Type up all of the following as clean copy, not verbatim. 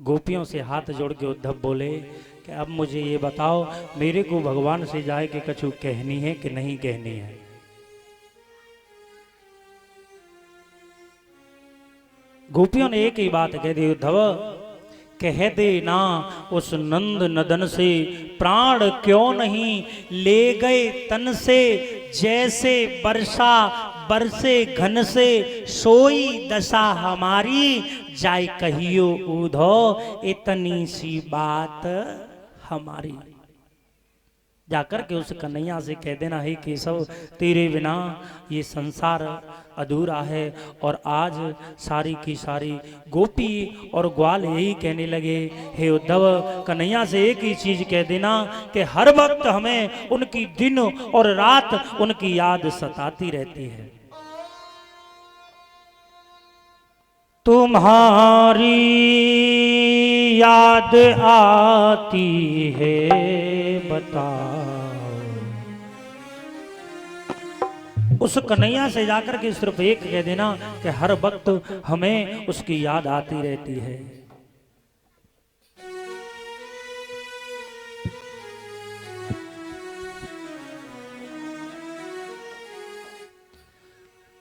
गोपियों से हाथ जोड़ के उद्धव बोले कि अब मुझे ये बताओ, मेरे को भगवान से जाए कि कछु कहनी है कि नहीं कहनी है। गोपियों ने एक ही बात कह दी, उद्धव कह दे ना उस नंद नदन से, प्राण क्यों नहीं ले गए तन से, जैसे वर्षा बरसे घन से, सोई दशा हमारी, जाय कहियो उधो इतनी सी बात हमारी। जाकर के उस कन्हैया से कह देना, हे केशव तेरे बिना ये संसार अधूरा है। और आज सारी की सारी गोपी और ग्वाल यही कहने लगे, हे उद्धव कन्हैया से एक ही चीज कह देना कि हर वक्त हमें उनकी दिन और रात उनकी याद सताती रहती है। तुम्हारी याद आती है बताओ। उस कन्हैया से जाकर के सिर्फ एक कह देना कि हर वक्त हमें उसकी याद आती रहती है।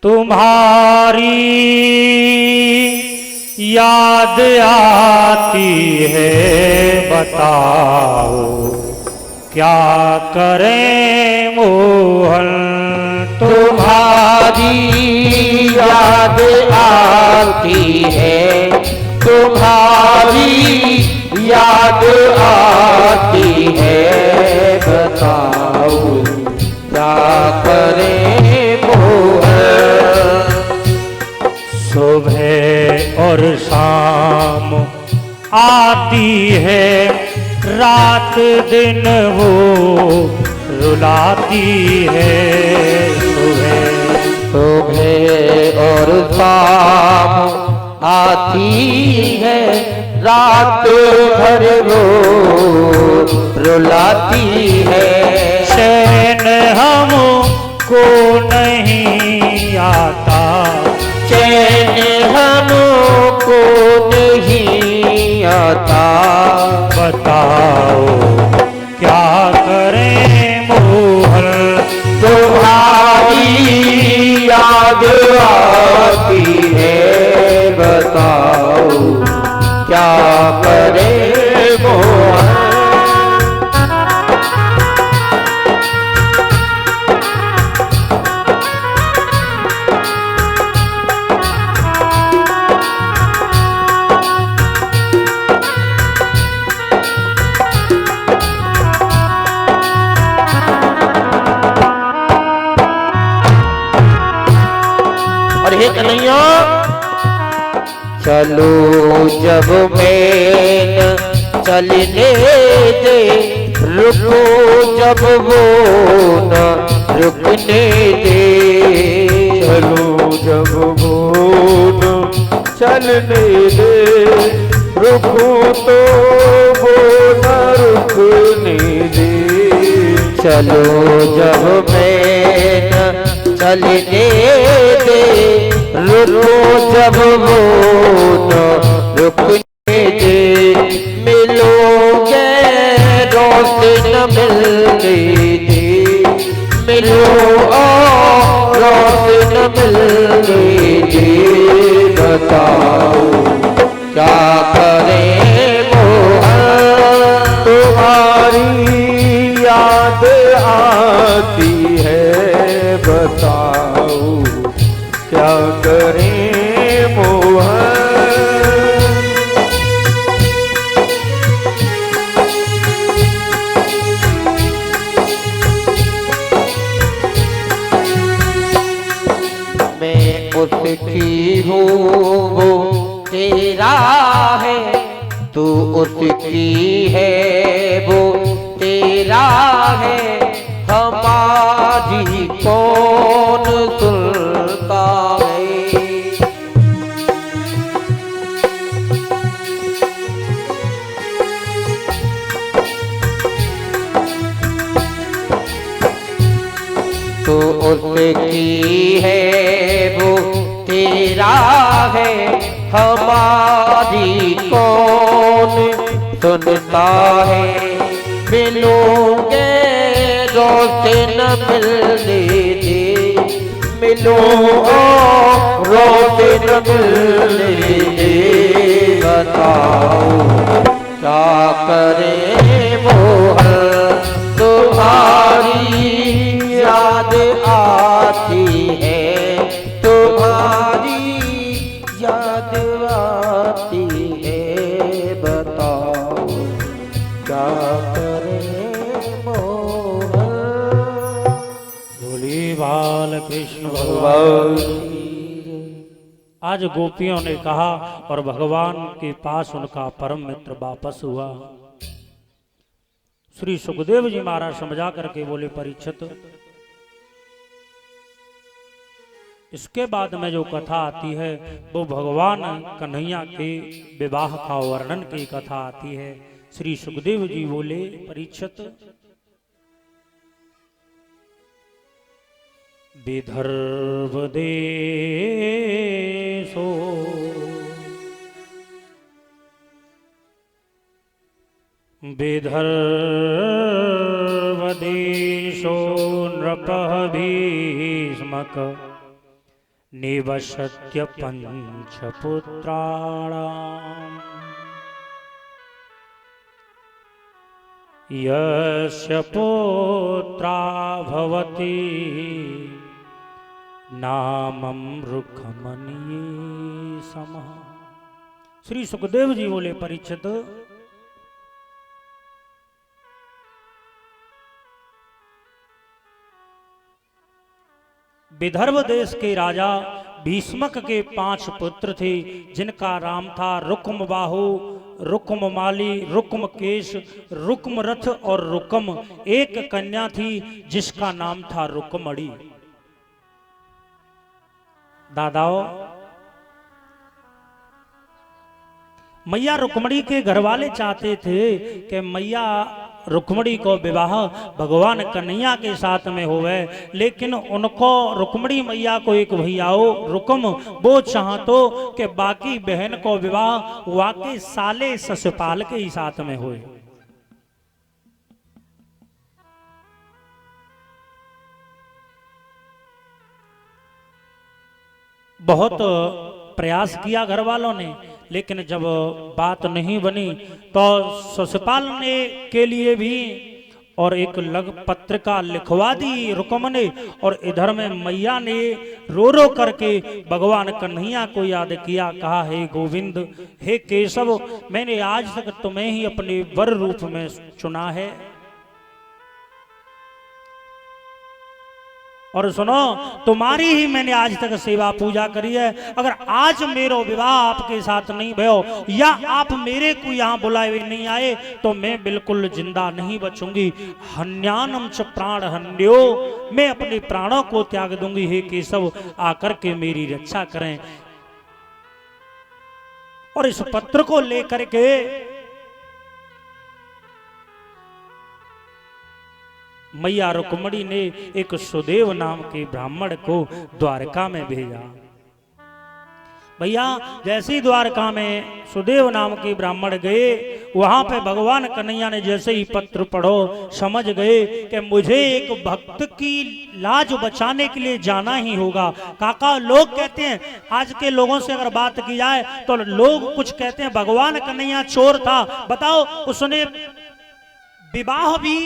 तुम्हारी याद आती है बताओ, क्या करें मोहन। तुम्हारी याद आती है, तुम्हारी याद आती है बताओ, क्या करें मोहन। सुबह और शाम आती है, रात दिन वो रुलाती है। सुबह और शाम आती है, रात भर वो रुलाती है। चैन हमको नहीं आता, चैन हमको नहीं आता, बताओ क्या करें मोहन। तुम्हारी याद आती है बताओ, क्या करें मोहन। कन्हैया चलो जब मैं चलने दे, रुको जब वो न रुकने दे। चलो जब वो न चलने दे, रुको तो वो न रुकने दे। चलो जब मैं न चलने दे, रुको जब वो न रुकने दे। मिलोगे रोते न मिलने दे, मिलो रोते न मिलने दे। बताओ क्या करें मोहन। तुम्हारी याद आती है बताओ, क्या करें मोहन। मैं उसकी हूँ वो तेरा है, तू उसकी है वो तेरा है। हमारी कौन सुनता है। तो उसकी है वो तेरा है, हमारी कौन सुनता है मिलोगे रोते न मिलने दे, मिलो रोते न मिलने दे। बताओ क्या करे मोहन तुम्हारी याद आती है, तुम्हारी याद आती है। बताओ क्या करे मोहन। बोली बाल कृष्ण भगवान आज गोपियों ने कहा और भगवान के पास उनका परम मित्र वापस हुआ। श्री सुखदेव जी महाराज समझा करके बोले परीक्षित, इसके बाद में जो कथा आती है वो भगवान कन्हैया के विवाह का वर्णन की कथा आती है। श्री सुखदेव जी बोले परीक्षित, विदर्भ देशो विदर्भ देशो नृपः भीष्मक निवसत्य पंचपुत्राणाम् यस्य पुत्रा भवति नामं रुक्मणी समः। श्री सुखदेव जी बोले परीक्षित, विदर्भ देश के राजा भीष्मक के 5 पुत्र थे, जिनका नाम था रुक्मबाहु, रुक्ममाली, रुक्मकेश, रुक्मरथ और रुक्म। एक कन्या थी जिसका नाम था रुक्मणी। दादाओ, मैया रुक्मणी के घर वाले चाहते थे कि मैया रुक्मणी को विवाह भगवान कन्हैया के साथ में होवे, लेकिन उनको रुक्मणी मैया को एक भैयाओ रुक्म वो चाहतो कि बाकी बहन को विवाह वाके साले ससपाल के ही साथ में होए। बहुत प्रयास किया घर वालों ने, लेकिन जब बात नहीं बनी तो ससपाल ने के लिए भी और एक लग पत्रिका लिखवा दी रुक्म ने, और इधर में मैया ने रो रो करके भगवान कन्हैया को याद किया। कहा, हे गोविंद, हे केशव, मैंने आज तक तुम्हें ही अपने वर रूप में चुना है। और सुनो, तुम्हारी ही मैंने आज तक सेवा पूजा करी है। अगर आज मेरा विवाह आपके साथ नहीं भयो या आप मेरे को यहाँ बुलाए हुए नहीं आए तो मैं बिल्कुल जिंदा नहीं बचूंगी। हन्यानम च प्राण हन्यो, मैं अपने प्राणों को त्याग दूंगी। हे केशव, आकर के मेरी रक्षा करें। और इस पत्र को लेकर के मैया रुक्मणी ने एक सुदेव नाम के ब्राह्मण को द्वारका में भेजा। भैया, जैसे ही द्वारका में सुदेव नाम के ब्राह्मण गए, वहां पे भगवान कन्हैया ने जैसे ही पत्र पढ़ो समझ गए कि मुझे एक भक्त की लाज बचाने के लिए जाना ही होगा। काका, लोग कहते हैं, आज के लोगों से अगर बात की जाए तो लोग कुछ कहते हैं भगवान कन्हैया चोर था। बताओ, उसने विवाह भी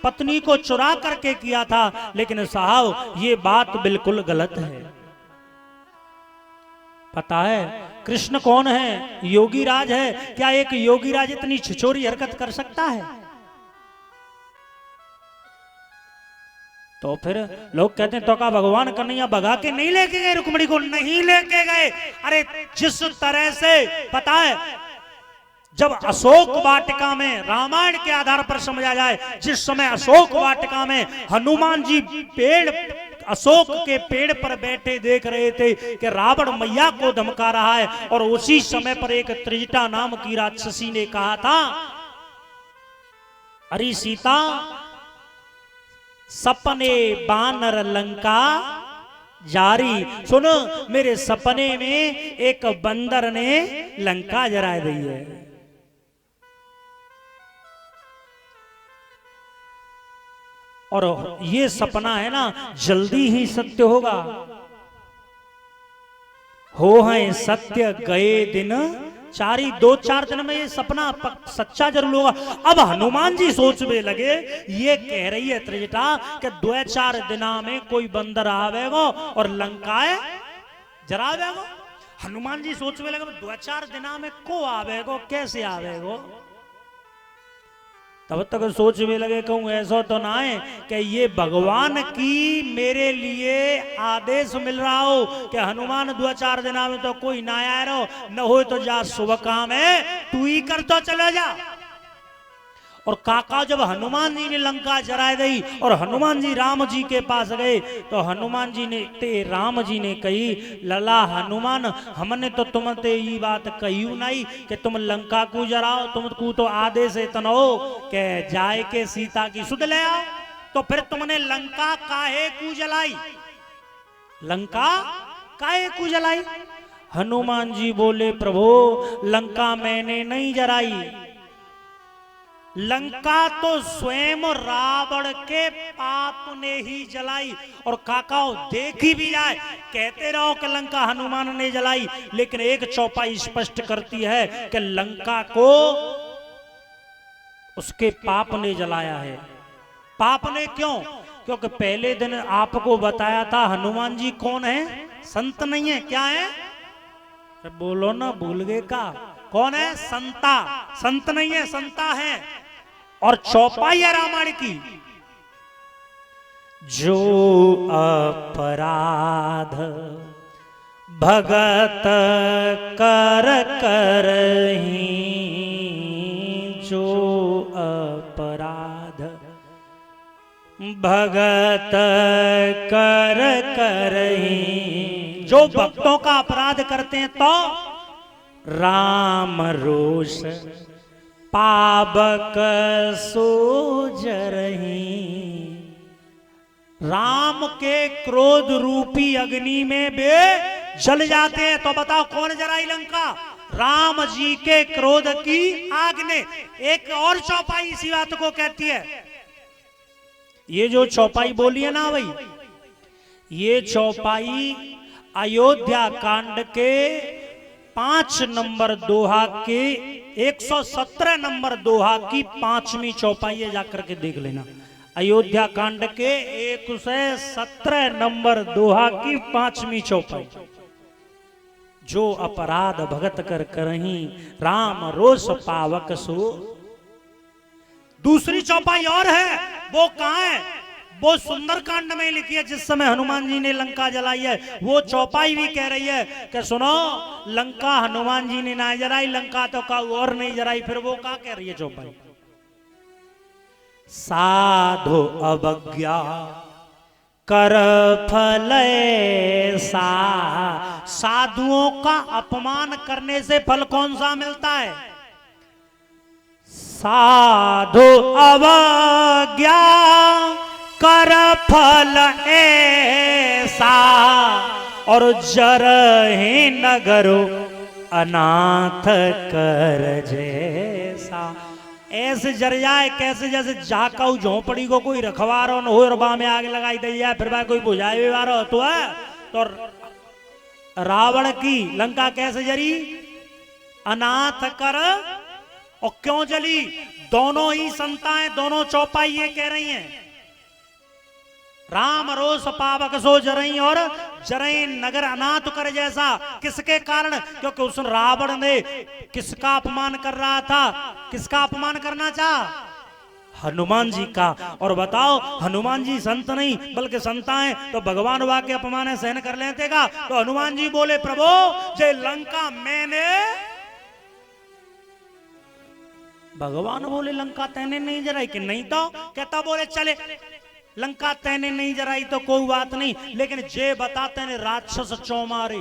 पत्नी को चुरा करके किया था। लेकिन साहब, ये बात बिल्कुल गलत है। पता है कृष्ण कौन है? योगी राज है। क्या एक योगी राज इतनी छिछोरी हरकत कर सकता है? तो फिर लोग कहते हैं तो का भगवान कन्हैया भगा के नहीं लेके गए रुक्मणी को? नहीं लेके गए। अरे जिस तरह से, पता है, जब अशोक वाटिका में, रामायण के आधार पर समझा जाए, जिस समय अशोक वाटिका में हनुमान जी अशोक के पेड़ पर बैठे देख रहे थे कि रावण मैया को धमका रहा है, और उसी समय पर एक त्रिजटा नाम की राक्षसी ने कहा था, अरे सीता, सपने बानर लंका जारी। सुनो, मेरे सपने में एक बंदर ने लंका जरा दी है। और ये सपना है ना जल्दी ही सत्य होगा। हो है सत्य गए दिन चारी, 2-4 दिन में ये सपना सच्चा जरूर होगा। अब हनुमान जी सोचने लगे, ये कह रही है त्रिजटा कि 2-4 दिना में कोई बंदर आवेगो और लंकाए जरावेगो। हनुमान जी सोचने लगे 2-4 दिना में को आवेगो, कैसे आवेगो। तब तक सोच में लगे कहूं ऐसा तो ना है कि ये भगवान की मेरे लिए आदेश मिल रहा हो कि हनुमान 2-4 दिना में तो कोई ना आया रहो, न हो तो जा शुभ काम है तू ही कर तो चला जा। और काका जब हनुमान जी ने लंका जराए दी और हनुमान जी राम जी के पास गए तो हनुमान जी ने राम जी ने कही, लला हनुमान हमने तो तुमते ये बात कही नहीं कि तुम लंका को जराओ, तुमको तो आदेश इतना हो कि जाए के सीता की सुध ले आओ, तो फिर तुमने लंका काहे को जलाई, लंका काहे को जलाई। हनुमान जी बोले प्रभु लंका मैंने नहीं जराई, लंका तो स्वयं रावण के पाप ने ही जलाई। और काकाओ देखी भी जाए, कहते रहो कि लंका हनुमान ने जलाई, लेकिन एक चौपाई स्पष्ट करती है कि लंका को उसके पाप ने जलाया है। पाप ने क्यों? क्योंकि पहले दिन आपको बताया था हनुमान जी कौन है, संत नहीं है, क्या है बोलो ना, भूल गए का, कौन है, संता, संत नहीं है संता है। और चौपाई है रामायण की, जो अपराध भगत कर करही, जो अपराध भगत कर करही, जो भक्तों का अपराध करते हैं तो राम रोष पावक सोजरही, राम के क्रोध रूपी अग्नि में वे जल जाते हैं। तो बताओ कौन जराई लंका, राम जी के क्रोध की आग ने। एक और चौपाई इसी बात को कहती है, ये जो चौपाई बोली है ना भाई, ये चौपाई अयोध्या कांड के 5 नंबर दोहा के 117 नंबर दोहा की 5वीं चौपाई है, जाकर के देख लेना। अयोध्या कांड के 117 नंबर दोहा की 5वीं चौपाई, जो अपराध भगत कर करही राम रोष पावक सो। दूसरी चौपाई और है, वो कहां है, वो सुंदर कांड में लिखी है, जिस समय हनुमान जी ने लंका जलाई है। वो चौपाई भी कह रही है कि सुनो लंका हनुमान जी ने ना जलाई, लंका तो का और नहीं जलाई। फिर वो क्या कह रही है चौपाई, साधु अवज्ञा कर फल सा, साधुओं का अपमान करने से फल कौन सा मिलता है, साधु अवज्ञा कर फल ऐसा, और जरहि नगरो अनाथ कर जैसा। ऐसे जर जाए कैसे, जैसे जाकाऊ झोपड़ी को कोई रखवारो न हो और बा में आग लगाई दे जाए, फिर वह कोई बुझाए वारो तो है। तो रावण की लंका कैसे जरी, अनाथ कर। और क्यों जली, दोनों ही संताएं, दोनों चौपाई ये कह रही हैं, राम रोष पावक सो जरई, और जरई नगर अनाथ कर जैसा। किसके कारण, क्योंकि उस रावण ने किसका अपमान कर रहा था, किसका अपमान करना चाहा, हनुमान जी का। और बताओ हनुमान जी संत नहीं बल्कि संता है, तो भगवान वा के अपमान सहन कर लेते का। तो हनुमान जी बोले प्रभु जय लंका मैंने, भगवान बोले लंका तैने नहीं जराई कि नहीं, तो कहता बोले चले लंका तैने नहीं जराई तो कोई बात नहीं, लेकिन जे बताते ने राक्षस चौमारे,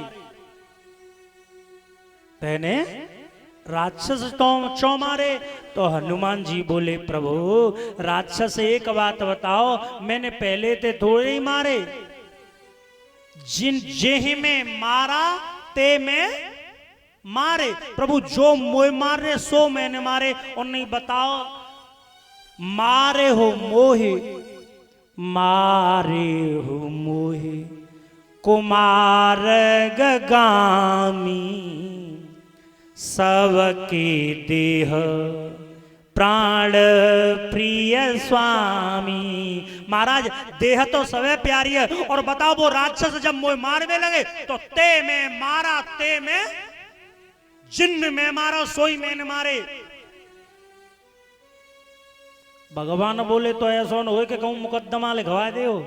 तैने राक्षस चौमारे। तो हनुमान जी बोले प्रभु राक्षस एक बात बताओ, मैंने पहले ते थोड़े ही मारे, जिन जेहि में मारा ते में मारे। प्रभु जो मोह मारे सो मैंने मारे। और नहीं बताओ मारे हो मोहे मारे हो मोहे कुमार गगामी सबके देह प्राण प्रिय स्वामी। महाराज देह तो सवे प्यारी है, और बताओ वो राक्षस जब मोह मारने लगे तो ते में मारा, ते में जिन्न में मारा, सोई में न मारे। भगवान बोले तो ऐसा न हो कि कहूं मुकदमा लिखवा दे हो।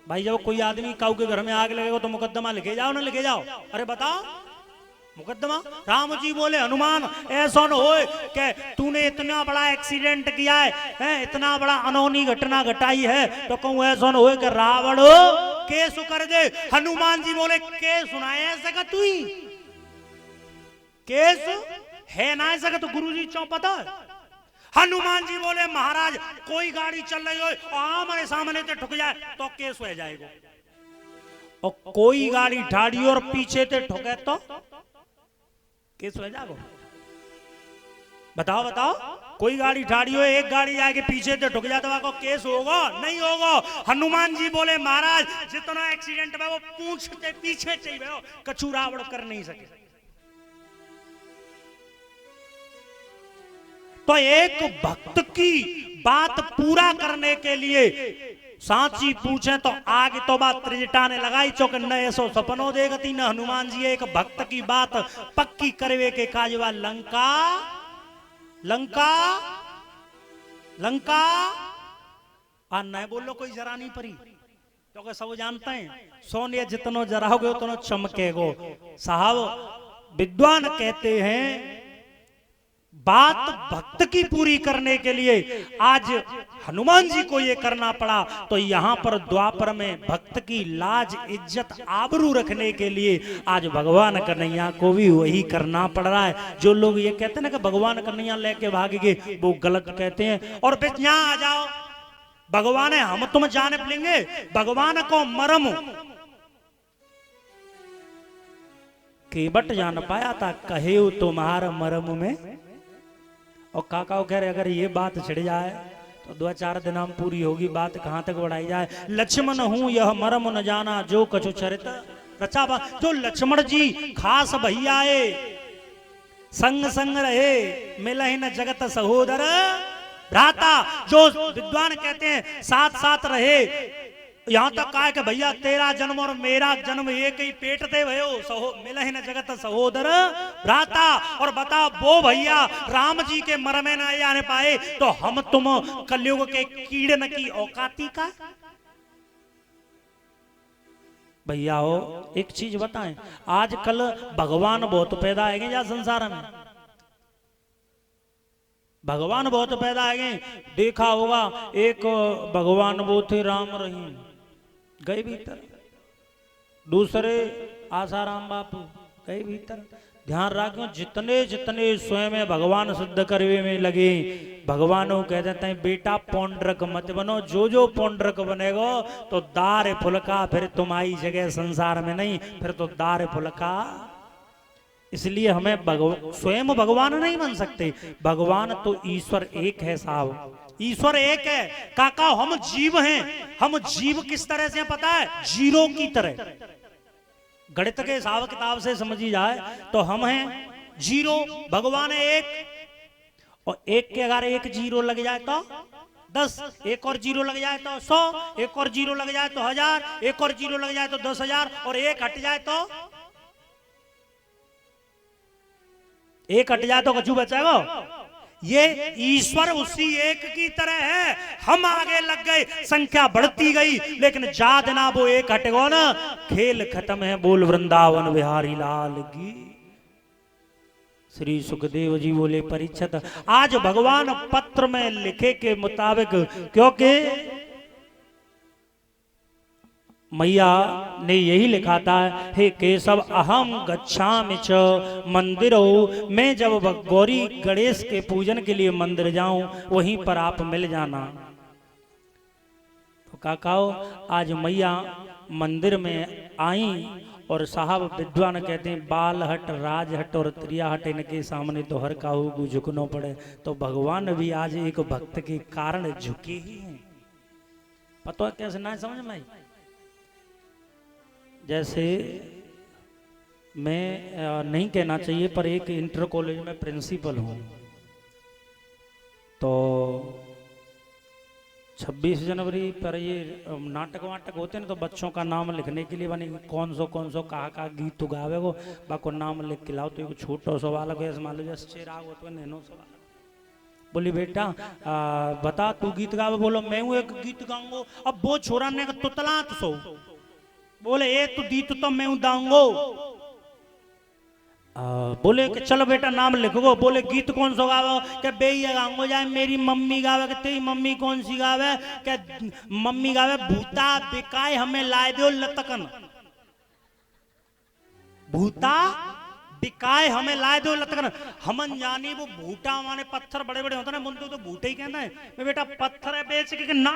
भाई जब कोई आदमी काऊ के घर में आग लगेगा तो मुकदमा लिखे जाओ ना लिखे जाओ। अरे बताओ मुकदमा। राम जी बोले हनुमान ऐसा न हो कि तूने इतना बड़ा एक्सीडेंट किया है, इतना बड़ा अनहोनी घटना घटाई है, तो कहूं ऐसा न हो कि रावण केस कर दे। हनुमान जी बोले केस सुनाए ऐसे का तू ही केस है ना ऐसा का तो गुरु जी चौ पता है। हनुमान जी बोले महाराज कोई गाड़ी चल रही हो आमने सामने से ठुक जाए तो केस हो जाएगा, और कोई गाड़ी ठाड़ी और पीछे से ठुके तो केस हो जाएगा। बताओ बताओ, कोई गाड़ी ठाड़ी हो, एक गाड़ी जाके पीछे से ठुक जाए तो आपको केस होगा? नहीं होगा। हनुमान जी बोले महाराज जितना एक्सीडेंट है वो पूंछ के पीछे चाहिए, कछु रावण कर नहीं सके। तो एक भक्त की बात पूरा करने के लिए सांची पूछे तो आगे तो बात त्रिजटा ने लगाई चौक न ऐसो सपनो देगती। न हनुमान जी एक भक्त की बात पक्की करवे के काजवा लंका लंका लंका आ न बोलो कोई जरा नहीं परी, क्योंकि सब जानते हैं सोने जितनो जराओगे उतनो चमकेगो। साहब विद्वान कहते हैं बात भक्त की पूरी करने के लिए आज हनुमान जी को ये करना पड़ा, तो यहां पर द्वापर में भक्त की लाज इज्जत आबरू रखने के लिए आज भगवान कन्हैया को भी वही करना पड़ रहा है। जो लोग ये कहते हैं ना कि भगवान कन्हैया लेके भाग गए, वो गलत कहते हैं। और फिर यहां आ जाओ, भगवान है हम तुम जाने लेंगे भगवान को मरम केवट जान पाया था, कहे तुम्हारा मरम में। और काका कह रहे अगर ये बात छिड़ जाए तो 2-4 दिन हम पूरी होगी, बात कहां तक बढ़ाई जाए। लक्ष्मण हूं यह मरम न जाना जो कछु चरित रचा बात। जो लक्ष्मण जी खास भैयाए संग संग रहे मिलहि न जगत सहोदर भ्राता, जो विद्वान कहते हैं साथ साथ रहे। यहां तक कहा कि भैया तेरा जन्म और मेरा जन्म एक ही पेट थे भयो मिलहि न जगत सहोदर भ्राता। और बता वो भैया राम जी के मर में न आने पाए तो हम तुम कलयुग के कीड़न की औकाती का। भैया हो एक चीज बताएं, आजकल भगवान बहुत पैदा है जा संसार में, भगवान बहुत पैदा है। देखा होगा एक भगवान वो थे राम रहीम गए भीतर, दूसरे आसाराम बापू गए भीतर। ध्यान रखो जितने जितने स्वयं भगवान सिद्ध करवे में लगे, भगवान को कह देते हैं बेटा पौंड्रक मत बनो, जो जो पौंड्रक बनेगो तो दार फुलका, फिर तुम्हारी जगह संसार में नहीं, फिर तो दार फुलका। इसलिए हमें स्वयं भगवान नहीं बन सकते। भगवान तो ईश्वर एक है साहब, ईश्वर एक है। काका हम जीव हैं, हम जीव किस तरह से पता है? जीरो की तरह। गणित के हिसाब किताब से समझी जाए तो हम हैं जीरो, भगवान है एक। और एक के अगर एक जीरो लग जाए तो 10, एक और जीरो लग जाए तो 100, एक और जीरो लग जाए तो 1000, एक और जीरो लग जाए तो 10,000, और एक हट जाए तो कछु बचेगा। ये ईश्वर उसी एक की तरह है। हम आगे लग गए, संख्या बढ़ती गई, लेकिन जा देना वो एक हटेगा ना, खेल खत्म है। बोल वृंदावन बिहारी लाल की। श्री सुखदेव जी बोले परीक्षित आज भगवान पत्र में लिखे के मुताबिक, क्योंकि मैया ने यही लिखा था, हे केशव अहम गच्छामि च मंदिरो, मैं जब गौरी गणेश के पूजन के लिए मंदिर जाऊं वहीं पर आप मिल जाना। तो काकाओ आज मैया मंदिर में आई और साहब विद्वान कहते हैं बालहट, राजहट और त्रियाहट इनके सामने तो हर काहू को झुकना पड़े। तो भगवान भी आज एक भक्त के कारण झुके ही हैं। पता है कैसे ना समझ में आई? जैसे मैं नहीं कहना चाहिए पर एक इंटर कॉलेज में प्रिंसिपल हूँ, तो 26 जनवरी पर ये नाटक वाटक होते हैं तो बच्चों का नाम लिखने के लिए बने कौन सो कहा गीत गावे को बाको नाम लिख के लाओ, तो एक छोटो सो वाला को ऐसे मान लो जैसे चिराग होते हैं नैनो सो वाला, बोली बेटा बता तू गीत गावे, बोलो मैं हूँ एक गीत गाऊंगो। अब वो छोरा ने तुतला तो सो बोले ए तू दी तो मैं हूँ दाऊंगो। बोले कि चलो बेटा नाम लिखो, बोले गीत कौन सा गावे, क्या बेइया गाऊंगो जाए मेरी मम्मी गावे, कि तेरी मम्मी कौन सी गावे, क्या मम्मी गावे भूता बिकाए हमें लाए दो लतकन, भूता बिकाए हमें लाए दो लतकन। हमन जानी वो भूटा माने पत्थर बड़े बड़े होते ना, मुंतु तो भूटे ही कहना है, मैं बेटा पत्थर है बेच के ना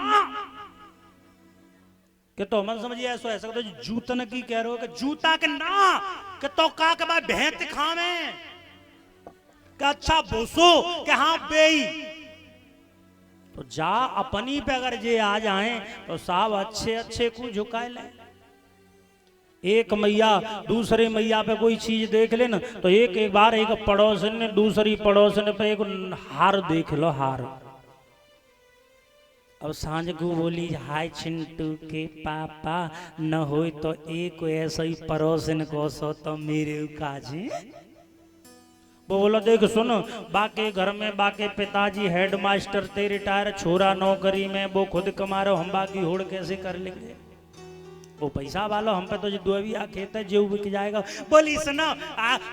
कि तो मन समझिए ऐसा ऐसा तो जूतन की कह रहे हो कि जूता के ना कि तो का के भाई भैंस खावे कि अच्छा भूसो कि हाँ बेई, तो जा अपनी पे अगर जे आ जाए तो साहब अच्छे अच्छे को झुकाए ले। एक मैया दूसरे मैया पे कोई चीज देख ले ना तो एक बार एक पड़ोसन ने दूसरी पड़ोसन पे एक हार देख लो, हार। अब सांझ को बोली हाय चिंटू के पापा न हो तो एक ऐसा ही पड़ोसन को सो तो मेरे काजी। वो बोला देख सुन, बाके घर में बाके पिताजी हेडमास्टर थे रिटायर, छोरा नौकरी में, वो खुद कमा रहे, हम बाकी होड़ कैसे कर लेंगे, वो पैसा वालो हम पे तो जो दुआ खेत है जो बिक जाएगा। बोली सुनो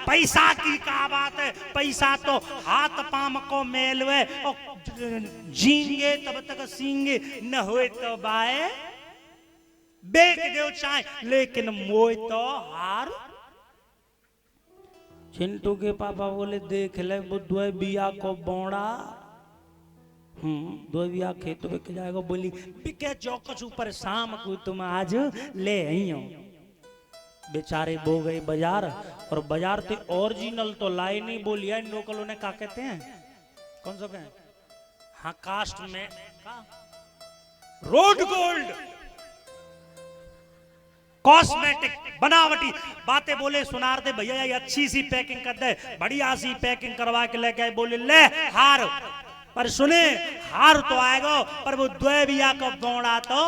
पैसा की क्या बात है, पैसा तो हाथ पाम को मेलवे और जींगे तब तक सींगे न होए तो बाए बेच दो चाहे, लेकिन मोए तो हार। चिंटू के पापा बोले देख ले बुद्धवे बिया को बोड़ा, दो बिया खेत बिक जाएगा। बोली बिके चौकस ऊपर शाम को तुम आज ले आई हो। बेचारे बो गए बाजार, और बाजार से ओरिजिनल तो लाए नहीं, बोलिया इन लोकलों ने क्या कहते हैं, कौन सा कहें, हाँ कास्ट में रोड गोल्ड कॉस्मेटिक बनावटी बातें बोले सुनार दे भैया, ये अच्छी सी पैकिंग कर दे, बढ़िया सी पैकिंग करवा के लेके आए। बोले ले हार, पर सुने हार तो आएगा पर वो द्वेबिया को दौड़ा तो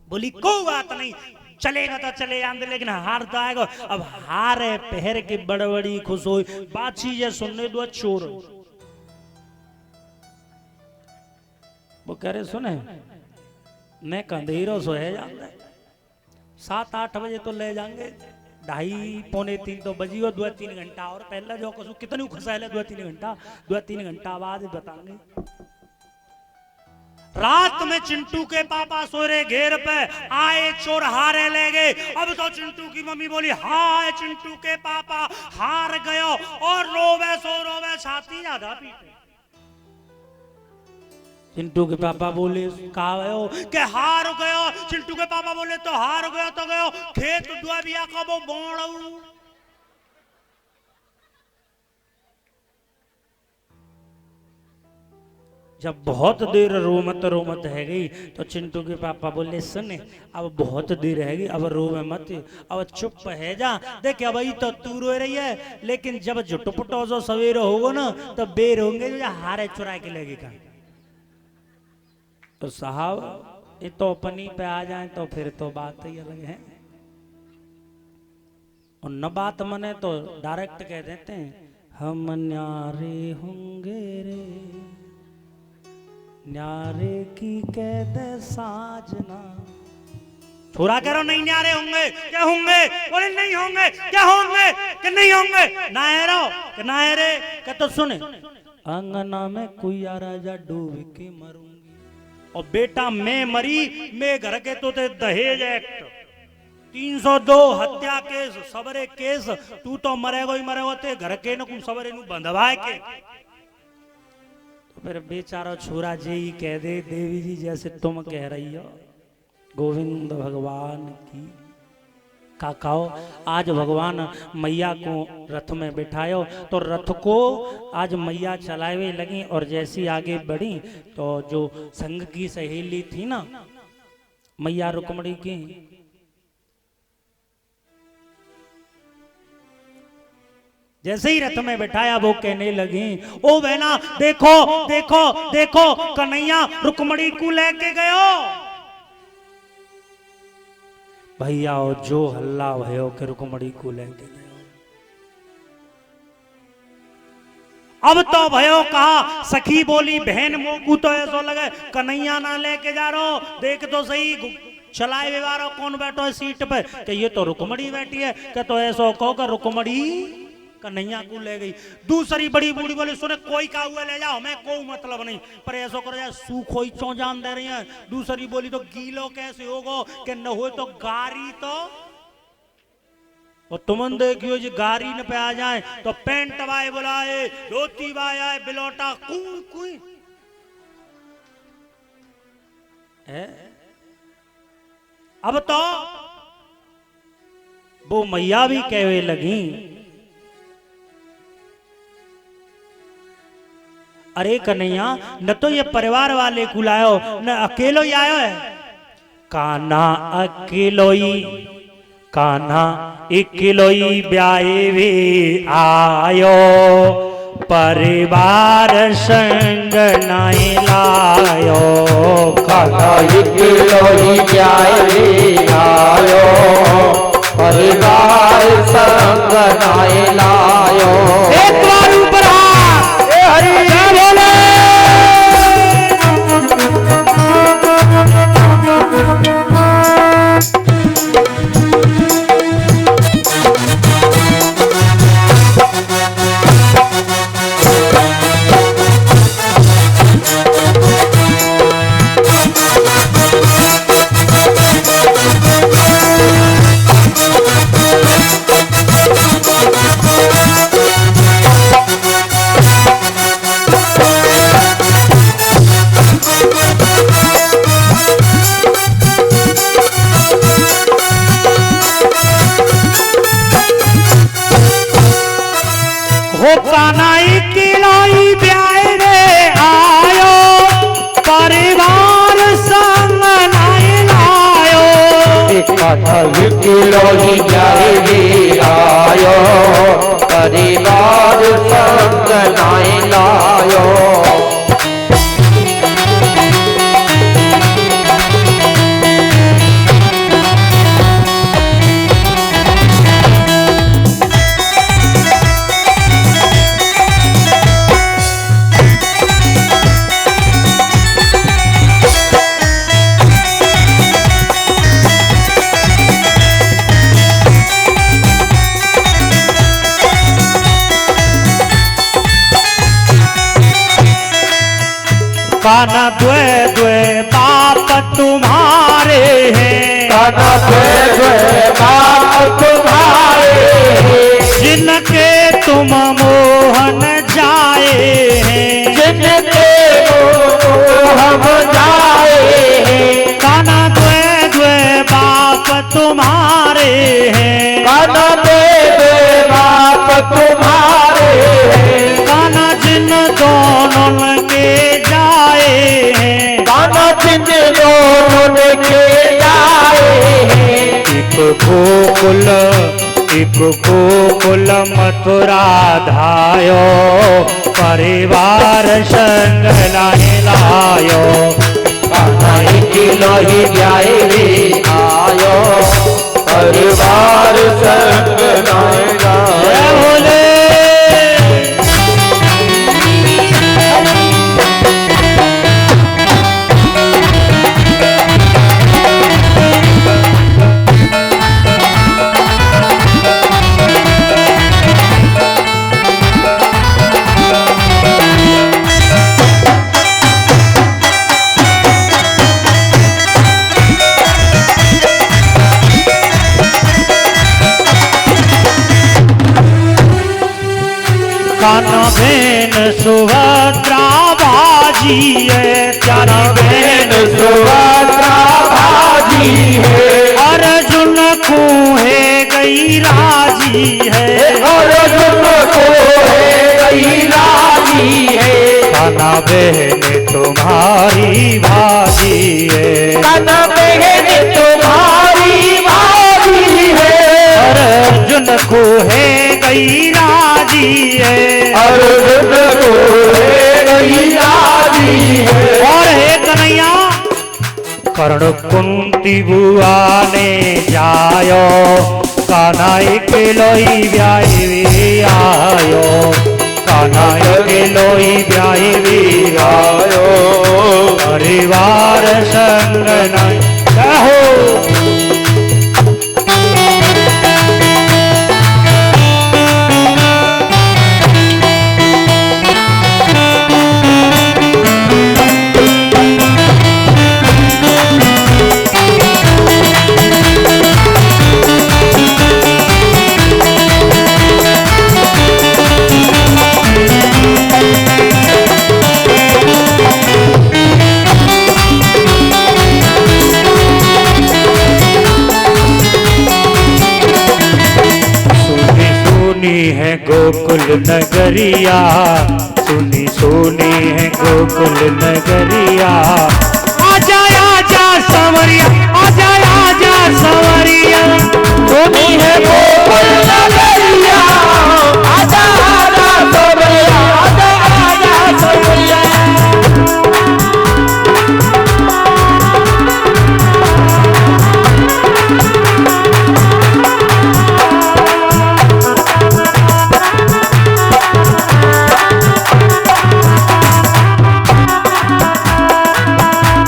बोली कोई बात नहीं चलेगा तो चले आंदे, लेकिन हार तो आएगा। अब हार है पहर के बड़बड़ी खुश हो बाची ये सुनने दो चोर। वो कह रहे सुने मैं कंधीरो सो है जाता 7-8 बजे तो ले जाएंगे, 2:30-3 तो बजी हो, 2-3 घंटा और पहले जो कसू कितनी खुशा है 2-3 घंटा बाद बताएंगे। रात में चिंटू के पापा सोरे घेर पे आए, चोर हारे ले गए। अब तो चिंटू की मम्मी बोली हाय चिंटू के पापा हार गयो, और रोवे सो रोवे छाती ज्यादा पीटे। चिंटू के पापा बोले कहा हो के हार गयो, चिंटू के पापा बोले तो हार गयो तो गयो, खेत दुआ बिया का वो बोड़। जब बहुत देर रोमत है गई तो चिंटू के पापा बोले सुने अब बहुत देर है गई, अब रोवे मत, अब चुप है जा। देख अब तो तू रो रही है, लेकिन जब झुटपुटो जो सवेरे होगा ना तो बेर होंगे जो हारे चुरा के लगेगा। तो साहब ये तो अपनी पे आ जाए तो फिर तो बात ही अलग है, और न बात मने तो डायरेक्ट कह देते हैं हम न्यारे होंगे रे, न्यारे की कैद साजना। छोरा कह रहा नहीं न्यारे होंगे, क्या होंगे, बोले नहीं होंगे, क्या होंगे कि नहीं होंगे, ना है रो कि ना है रे। क्या तो सुने अंगना में कोई आ राजा डूब के मरूंगी, और बेटा मैं मरी मैं घर के तो थे दहेज एक्ट 302 हत्या केस सबरे केस, तू तो मरेगो ही मरेगो, ते घर के न कुछ सबरे नु बंधवाए के। तो फिर बेचारा छोरा जे ही कह दे देवी जी जैसे तुम कह रही हो, गोविंद भगवान की। काकाओ आज भगवान मैया को रथ में बिठायो तो रथ को आज मैया चलावे लगी और जैसी आगे बढ़ी तो जो संग की सहेली थी ना मैया रुक्मणी की, जैसे ही रथ में बैठाया वो कहने लगी, ओ बहना देखो देखो देखो कन्हैया रुक्मणी को लेके गयो। भैया जो हल्ला भयो कि रुक्मणी को लेके गयो। अब तो भयो कहा, सखी बोली बहन मोकू तो ऐसा लगे कन्हैया ना लेके जा रो, देख तो सही चलाए व्यवहार कौन बैठो है सीट पे, कि ये तो रुक्मणी बैठी है, कि तो ऐसा कहो कि रुक्मणी कन्हैया को ले गई। दूसरी बड़ी बूढ़ी बोली, सुने कोई का हुआ ले जाओ, हमें कोई मतलब नहीं, पर ऐसा करो जाए सूखो ही चौ जान दे रही है। दूसरी बोली तो गीलो कैसे होगो कि न हो तो गारी तो, और तुमन देखियो जी गारी न पे आ जाए तो पेंट वाए बुलाए, धोती वाए आए, बिलोटा कुई कुई अब तो वो मैया भी कहवे लगी, अरे कन्हैया न तो ये परिवार वाले को लायो न अकेलो ही आयो है। कान्हा अकेलोई, कान्हा इकलोई ब्याए वे आयो, परिवार संग नाई लायो। कान्हा इकलोई ब्याए वे आयो, परिवार संग नाई लायो। एक बार ऊपर हाथ, हरि बोले। इकलोई ब्याए वे आयो, परिवार संग नाई लायो। कान्हा द्वे द्वे बाप तुम्हारे हैं, कान्हा द्वे द्वे बाप तुम्हारे हैं, जिनके तुम मोहन जाए हैं, जिनके हम जाए हैं। कान्हा द्वे द्वे बाप तुम्हारे हैं, कान्हा द्वे द्वे बाप तुम्हारे हैं, कान्हा जिन दोनों के जाए हैं, कान्हा जिन दोनों के जाए हैं। एक गोकुल मथुरा धायो, परिवार संग नाई लायो। कान्हा इकलोई ब्याए वे आयो, परिवार संग नाई लायो। बोले कान्हा बहन सुभद्रा बाजी है, चारी बहन सुभद्रा बाजी है, अर्जुन को है गई राजी है, अर्जुन को है गई राजी है, कान्हा बहन तुम्हारी भाजी है, कान्हा बहन तुम्हारी भाजी है, अर्जुन को है गई राजी है, अर्जुन को है गई राजी है। और हे कन्हैया कर्ण कुंती बुआ ने जायो, कान्हा के लोई ब्याही आयो, कान्हा के लोई ब्याही आयो, परिवार संग नहीं कहो। है गोकुल नगरिया, सुनी सुनी है गोकुल नगरिया, आजा आजा संवरिया, आजा आजा संवरिया, सुनी है गोकुल नगरिया, आजा आजा संवरिया, आजा आजा संवरिया।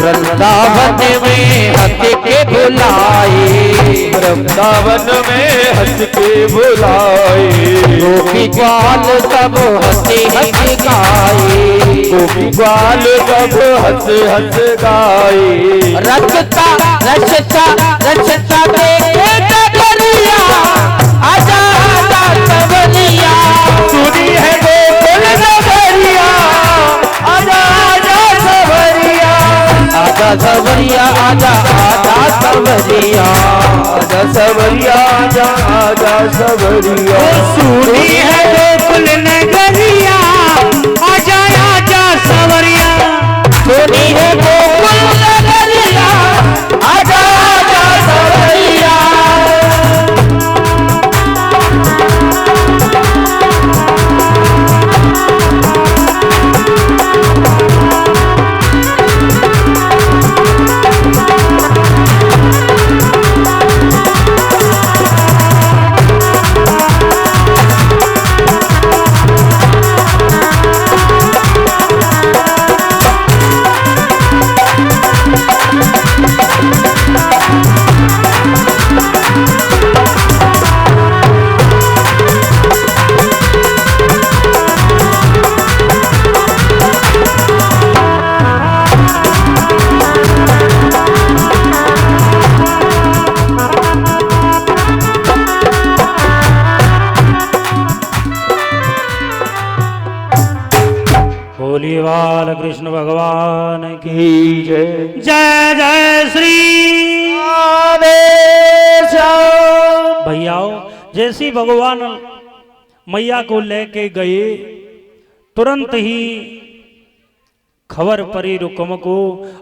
वृंदावन में हंस के बुलाए, वृंदावन में हंस के बुलाए, गोपी ग्वाल सब हंसे हंस गाए, गोपी ग्वाल सब हंस हंस गाए, रचता रचता रचता देखे नगरिया, आजा आजा संवरिया, सुनी है गोकुल नगरिया, आजा आजा संवरिया, आजा सवरिया, आजा आजा सवरिया, आजा सवरिया, आजा आजा सवरिया, सुनी है गोकुल नगरिया, आजा आजा संवरिया, सुनी है गोकुल नगरिया, आजा आजा सवरिया। बोलिए बाल कृष्ण भगवान की जय जय जय श्री आदेश। भैयाओ जैसी भगवान मैया को लेके गए तुरंत ही खबर पड़ी रुकम को।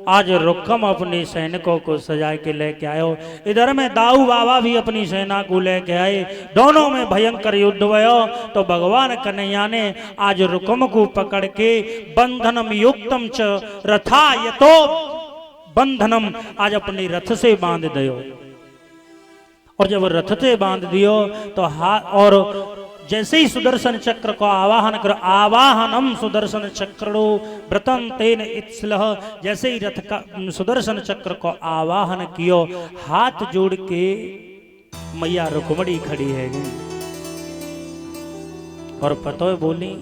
आज रुकम अपने सैनिकों को सजा के लेके आयो। इधर में दाऊ बाबा भी अपनी सेना को लेके आए। दोनों में भयंकर युद्ध भयो। तो भगवान कन्हैया ने आज रुकम को पकड़ के बंधनम युक्तम च रथा यतो बंधनम आज अपने रथ से बांध दियो। और जब रथ से बांध दियो तो हाथ और जैसे ही सुदर्शन चक्र को आवाहन करो, आवाहनम सुदर्शन चक्रो व्रतम तेन इत्सलह, जैसे ही रथ का सुदर्शन चक्र को आवाहन कियो, हाथ जोड़ के मैया रुक्मणी खड़ी है और पतो बोली,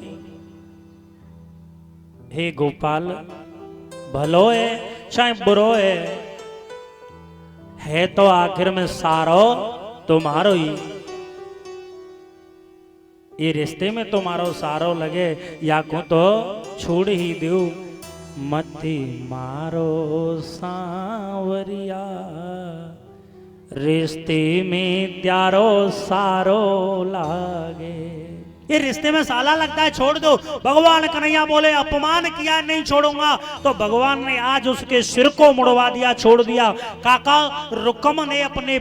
हे गोपाल भलो है चाहे बुरो है तो आखिर में सारो तुम्हारो ही। ये रिश्ते में तुम्हारो सारो लगे या को तो छोड़ ही दो मती मारो सांवरिया रिश्ते में त्यारो सारो लागे। ये रिश्ते में साला लगता है, छोड़ दो। भगवान कन्हैया बोले अपमान किया नहीं छोड़ूंगा, तो भगवान ने आज उसके सिर को मुड़वा दिया, छोड़ दिया। काका रुकम ने अपने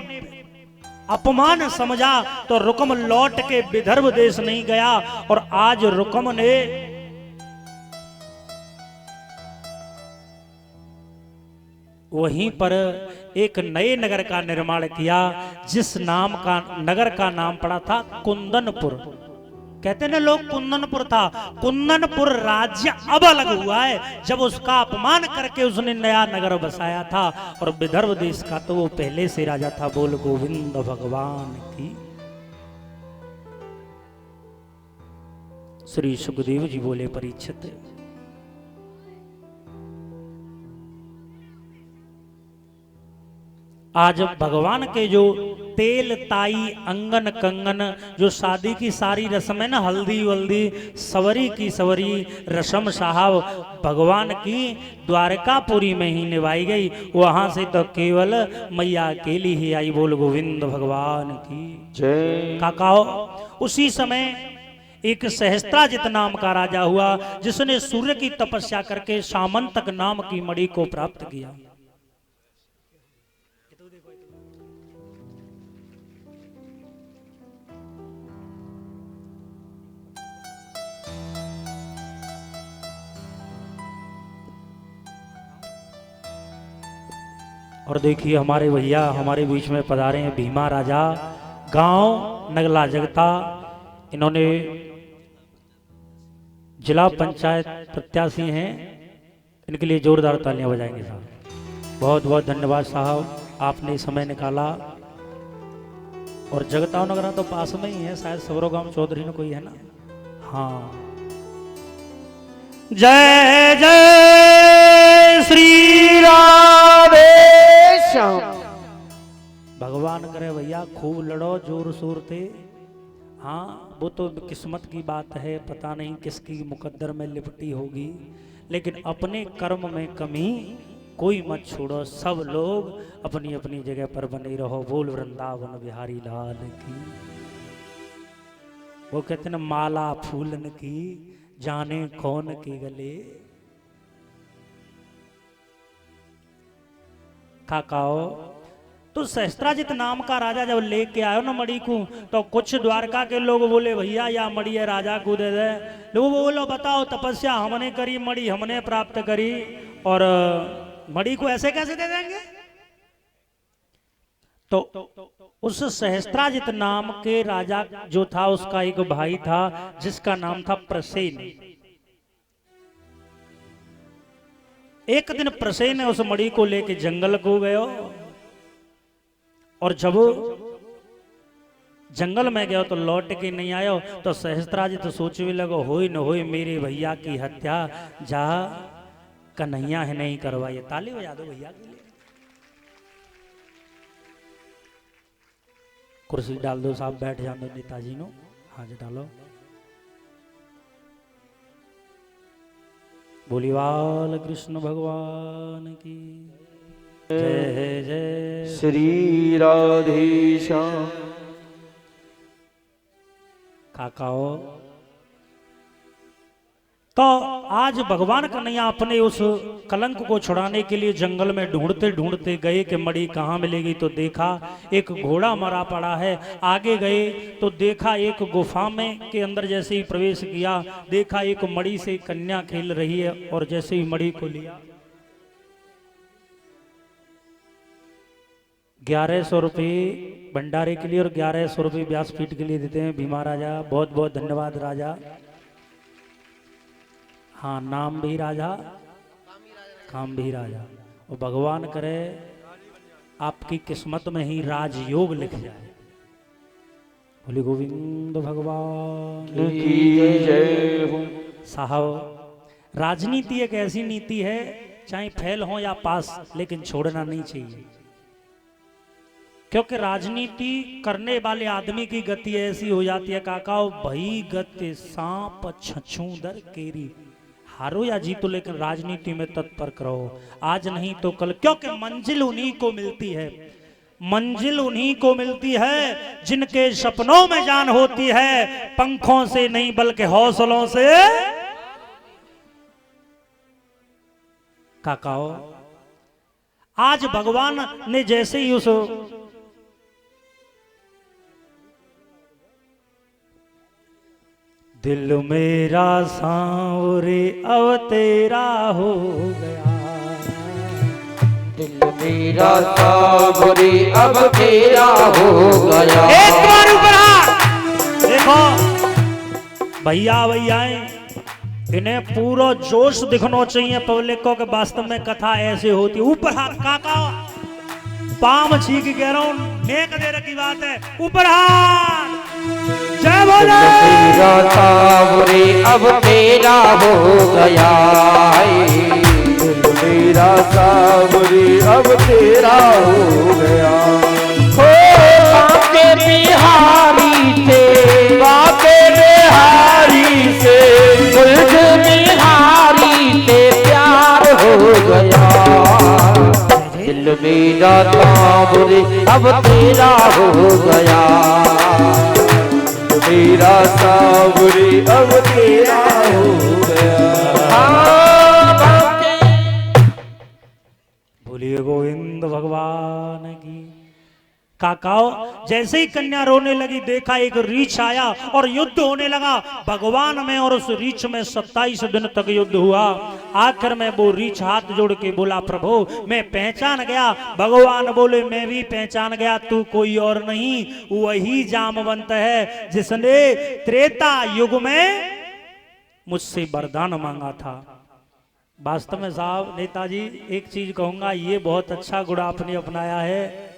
अपमान समझा तो रुकम लौट के विदर्भ देश नहीं गया, और आज रुकम ने वहीं पर एक नए नगर का निर्माण किया, जिस नाम का नगर का नाम पड़ा था कुंदनपुर। कहते ना लोग कुंदनपुर था, कुंदनपुर राज्य अब अलग हुआ है, जब उसका अपमान करके उसने नया नगर बसाया था। और विदर्भ देश का तो वो पहले से राजा था। बोल गोविंद भगवान की। श्री सुखदेव जी बोले परीक्षित, आज भगवान के जो तेल ताई अंगन कंगन, जो शादी की सारी रस्म है ना, हल्दी वल्दी सवरी की सवरी रस्म साहब भगवान की द्वारकापुरी में ही निभाई गई। वहां से तो केवल मैया अकेली ही आई। बोल गोविंद भगवान की जय। काकाओ, उसी समय एक सहस्त्राजित नाम का राजा हुआ, जिसने सूर्य की तपस्या करके सामंतक नाम की मणि को प्राप्त किया। और देखिए हमारे भैया हमारे बीच में पधारे हैं भीमा राजा, गांव नगला जगता। इन्होंने जिला पंचायत प्रत्याशी हैं, इनके लिए जोरदार तालियां बजाएंगे साहब। बहुत बहुत धन्यवाद साहब, आपने समय निकाला। और जगता नगरा तो पास में ही है, शायद सवरो गांव चौधरी में कोई है ना। हाँ, जय जय श्री राधे श्याम। भगवान करे भैया खूब लड़ो जोर शोर थे। हाँ, वो तो किस्मत की बात है, पता नहीं किसकी मुकद्दर में लिपटी होगी, लेकिन अपने कर्म में कमी कोई मत छोड़ो। सब लोग अपनी अपनी जगह पर बने रहो। बोल वृंदावन बिहारी लाल की। वो कहते हैं माला फूलन की जाने कौन के गले। काकाओ, तो सहस्त्राजित नाम का राजा जब लेके आयो ना मणि को, तो कुछ द्वारका के लोग बोले भैया या मणि है राजा को दे दे। लोग बोलो बताओ तपस्या हमने करी, मणि हमने प्राप्त करी, और मणि को ऐसे कैसे दे देंगे। तो उस सहस्त्राजित नाम के राजा जो था, उसका एक भाई था जिसका नाम था प्रसेन। एक दिन प्रसेन ने उस मणि को लेके जंगल को गयो, और जब जंगल में गयो तो लौट के नहीं आयो। तो सहस्त्राजित सोचने लगो होई न होई मेरे भैया की हत्या जा कन्हैया है नहीं करवाई। ताली बजा दो भैया के लिए। कुर्सी डाल दो साहब, बैठ जाओ नेताजी नो। हाँ जी डालो। बोलीवाल कृष्ण भगवान की जय जय श्री राधे श्याम। काकाओ, तो आज भगवान कन्हैया अपने उस कलंक को छुड़ाने के लिए जंगल में ढूंढते ढूंढते गए कि मणि कहाँ मिलेगी। तो देखा एक घोड़ा मरा पड़ा है। आगे गए तो देखा एक गुफा में के अंदर जैसे ही प्रवेश किया, देखा एक मणि से कन्या खेल रही है, और जैसे ही मणि को लिया 1100 रुपये भंडारे के लिए और 1100 रुपये व्यासपीठ के लिए देते हैं भीमा राजा। बहुत बहुत धन्यवाद राजा। हाँ, नाम भी राजा काम भी राजा। और भगवान करे आपकी किस्मत में ही राजयोग लिख जाए। बोले गोविंद भगवान की जय हो। साहब, राजनीति एक ऐसी नीति है, चाहे फेल हो या पास, लेकिन छोड़ना नहीं चाहिए। क्योंकि राजनीति करने वाले आदमी की गति ऐसी हो जाती है काकाओ, भई गति सांप छछूंदर केरी। हारो या जीतो, लेकिन राजनीति में तत्पर करो, आज नहीं तो कल, क्योंकि मंजिल उन्हीं को मिलती है। मंजिल उन्हीं को मिलती है जिनके सपनों में जान होती है, पंखों से नहीं बल्कि हौसलों से। काकाओ, आज भगवान ने जैसे ही उस दिल मेरा सांवरे अब तेरा हो गया, दिल मेरा सांवरे अब तेरा हो गया। एक बार ऊपर हाथ देखो भैया भैयाएं, इन्हें पूरा जोश दिखना चाहिए पब्लिक को कि वास्तव में कथा ऐसे होती है। ऊपर हाथ काका, पाम छीक कह रहा हूं, नेक दे रखी बात है। ऊपर हाथ, जय बोले। मेरा सांवरे अब तेरा हो गया, दिल मेरा सांवरे अब तेरा हो गया। हो बाके बिहारी से, बाके बिहारी से, बुल्द बिहारी से प्यार हो गया। दिल मेरा सांवरे अब तेरा हो गया, मेरा सांवरे अब तेरा हो गया। बोलिए गोविंद भगवान की। काकाओ, जैसे ही कन्या रोने लगी, देखा एक रीछ आया और युद्ध होने लगा भगवान में और उस रीछ में 27 दिन तक युद्ध हुआ। आखिर में वो रीछ हाथ जोड़ के बोला, प्रभु मैं पहचान गया। भगवान बोले, मैं भी पहचान गया, तू कोई और नहीं, वही जामवंत है जिसने त्रेता युग में मुझसे वरदान मांगा था। वास्तव में साहब नेताजी, एक चीज कहूंगा, ये बहुत अच्छा गुण आपने अपनाया है।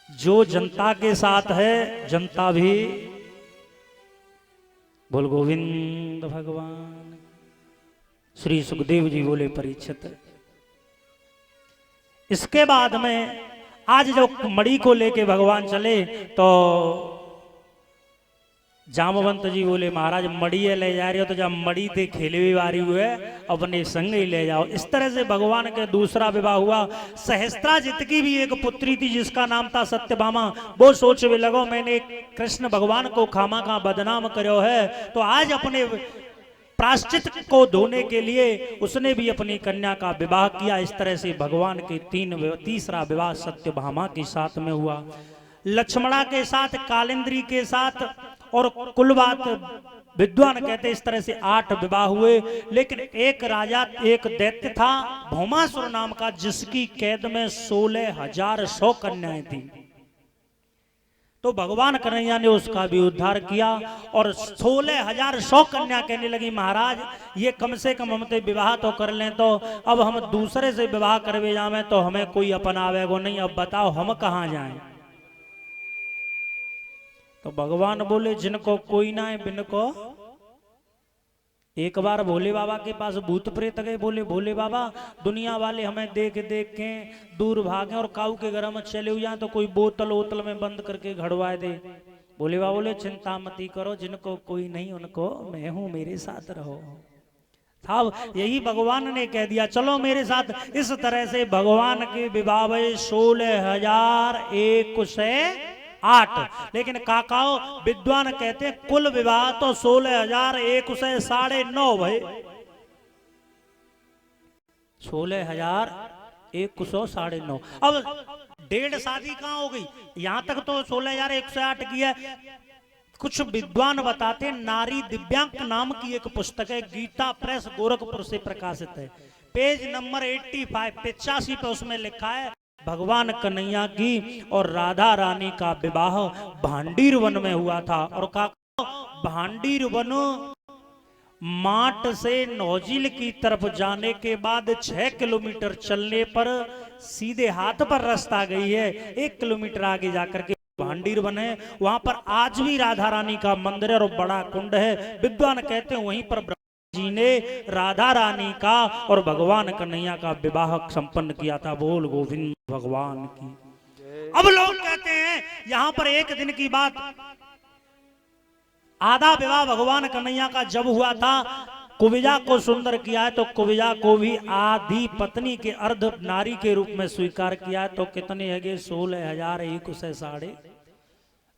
जो जनता के साथ है, जनता भी बोल गोविंद भगवान। श्री सुखदेव जी बोले, परीक्षित इसके बाद में आज जब मणि को लेके भगवान चले तो जामवंत जी बोले, महाराज मणि ले जा रहे हो तो जब मणि थे खेले भी वारी हुए अपने संग ही ले जाओ। इस तरह से भगवान के दूसरा विवाह हुआ। सहस्त्राजित की भी एक पुत्री थी जिसका नाम था सत्यभामा। वो सोचने लगो, मैंने कृष्ण भगवान को खामा खा बदनाम करो है, तो आज अपने प्राश्चित को धोने के लिए उसने भी अपनी कन्या का विवाह किया। इस तरह से भगवान के तीसरा विवाह सत्यभामा के साथ में हुआ। लक्ष्मणा के साथ, कालिंद्री के साथ और कुल बात विद्वान कहते इस तरह से 8 विवाह हुए। लेकिन एक राजा, एक दैत्य था भौमासुर नाम का, जिसकी कैद में 16,100 कन्याएं थी। तो भगवान कन्हैया ने उसका भी उद्धार किया और 16,100 कन्या कहने लगी, महाराज ये कम से कम हमसे विवाह तो कर लें, तो अब हम दूसरे से विवाह करवे जावे तो हमें कोई अपनावेगो नहीं, अब बताओ हम कहाँ जाएं। तो भगवान बोले, जिनको कोई ना है बिनको। एक बार भोले बाबा के पास भूत प्रेत गए, बोले भोले बाबा दुनिया वाले हमें देख देख के दूर भागे और काऊ के घर में चले हुए जाए तो कोई बोतल वोतल में बंद करके घड़वाए दे। भोले बाबा बोले, चिंता मती करो, जिनको कोई नहीं उनको मैं हूं, मेरे साथ रहो। साहब यही भगवान ने कह दिया, चलो मेरे साथ। इस तरह से भगवान के विवाह 16,001 से 8। लेकिन काकाओ विद्वान कहते हैं कुल विवाह तो 16,001 से 9.5 भाई, 16,001 से 9.5। अब 1.5 शादी कहां हो गई, यहां तक तो 16,108 की है। कुछ विद्वान बताते, नारी दिव्यांग नाम की एक पुस्तक है, गीता प्रेस गोरखपुर से प्रकाशित है, पेज नंबर 85 पे उसमें लिखा है, भगवान कन्हैया की और राधा रानी का विवाह भांडीर वन में हुआ था। और भांडीर वन माट से नौजिल की तरफ जाने के बाद 6 किलोमीटर चलने पर सीधे हाथ पर रास्ता गई है। 1 किलोमीटर आगे जाकर के भांडीर वन है, वहां पर आज भी राधा रानी का मंदिर है और बड़ा कुंड है। विद्वान कहते हैं वहीं पर जी ने राधा रानी का और भगवान कन्हैया का विवाह संपन्न किया था। बोल गोविंद भगवान की। अब लोग कहते हैं यहां पर एक दिन की बात, आधा विवाह भगवान कन्हैया का जब हुआ था कुबिजा को सुंदर किया है तो कुबिजा को भी आधी पत्नी के अर्ध नारी के रूप में स्वीकार किया है। तो कितने है 16,001 से साढ़े।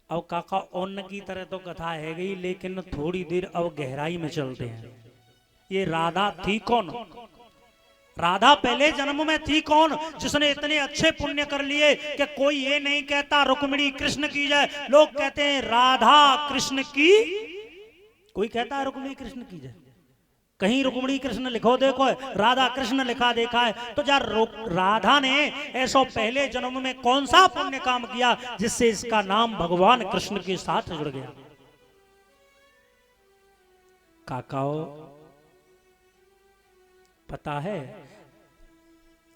अब काका ओन्न की तरह तो कथा है गई, लेकिन थोड़ी देर अब गहराई में चलते हैं। ये राधा थी कौन? राधा पहले जन्म में थी कौन जिसने इतने अच्छे पुण्य कर लिए कि कोई ये नहीं कहता रुक्मिणी कृष्ण की जय, लोग कहते हैं राधा कृष्ण की। कोई कहता है रुक्मिणी कृष्ण की जय? कहीं रुक्मिणी कृष्ण लिखो देखो, राधा कृष्ण लिखा देखा है? तो यार राधा ने ऐसा पहले जन्म में कौन सा पुण्य काम किया जिससे इसका नाम भगवान कृष्ण के साथ जुड़ गया? काकाओ पता है,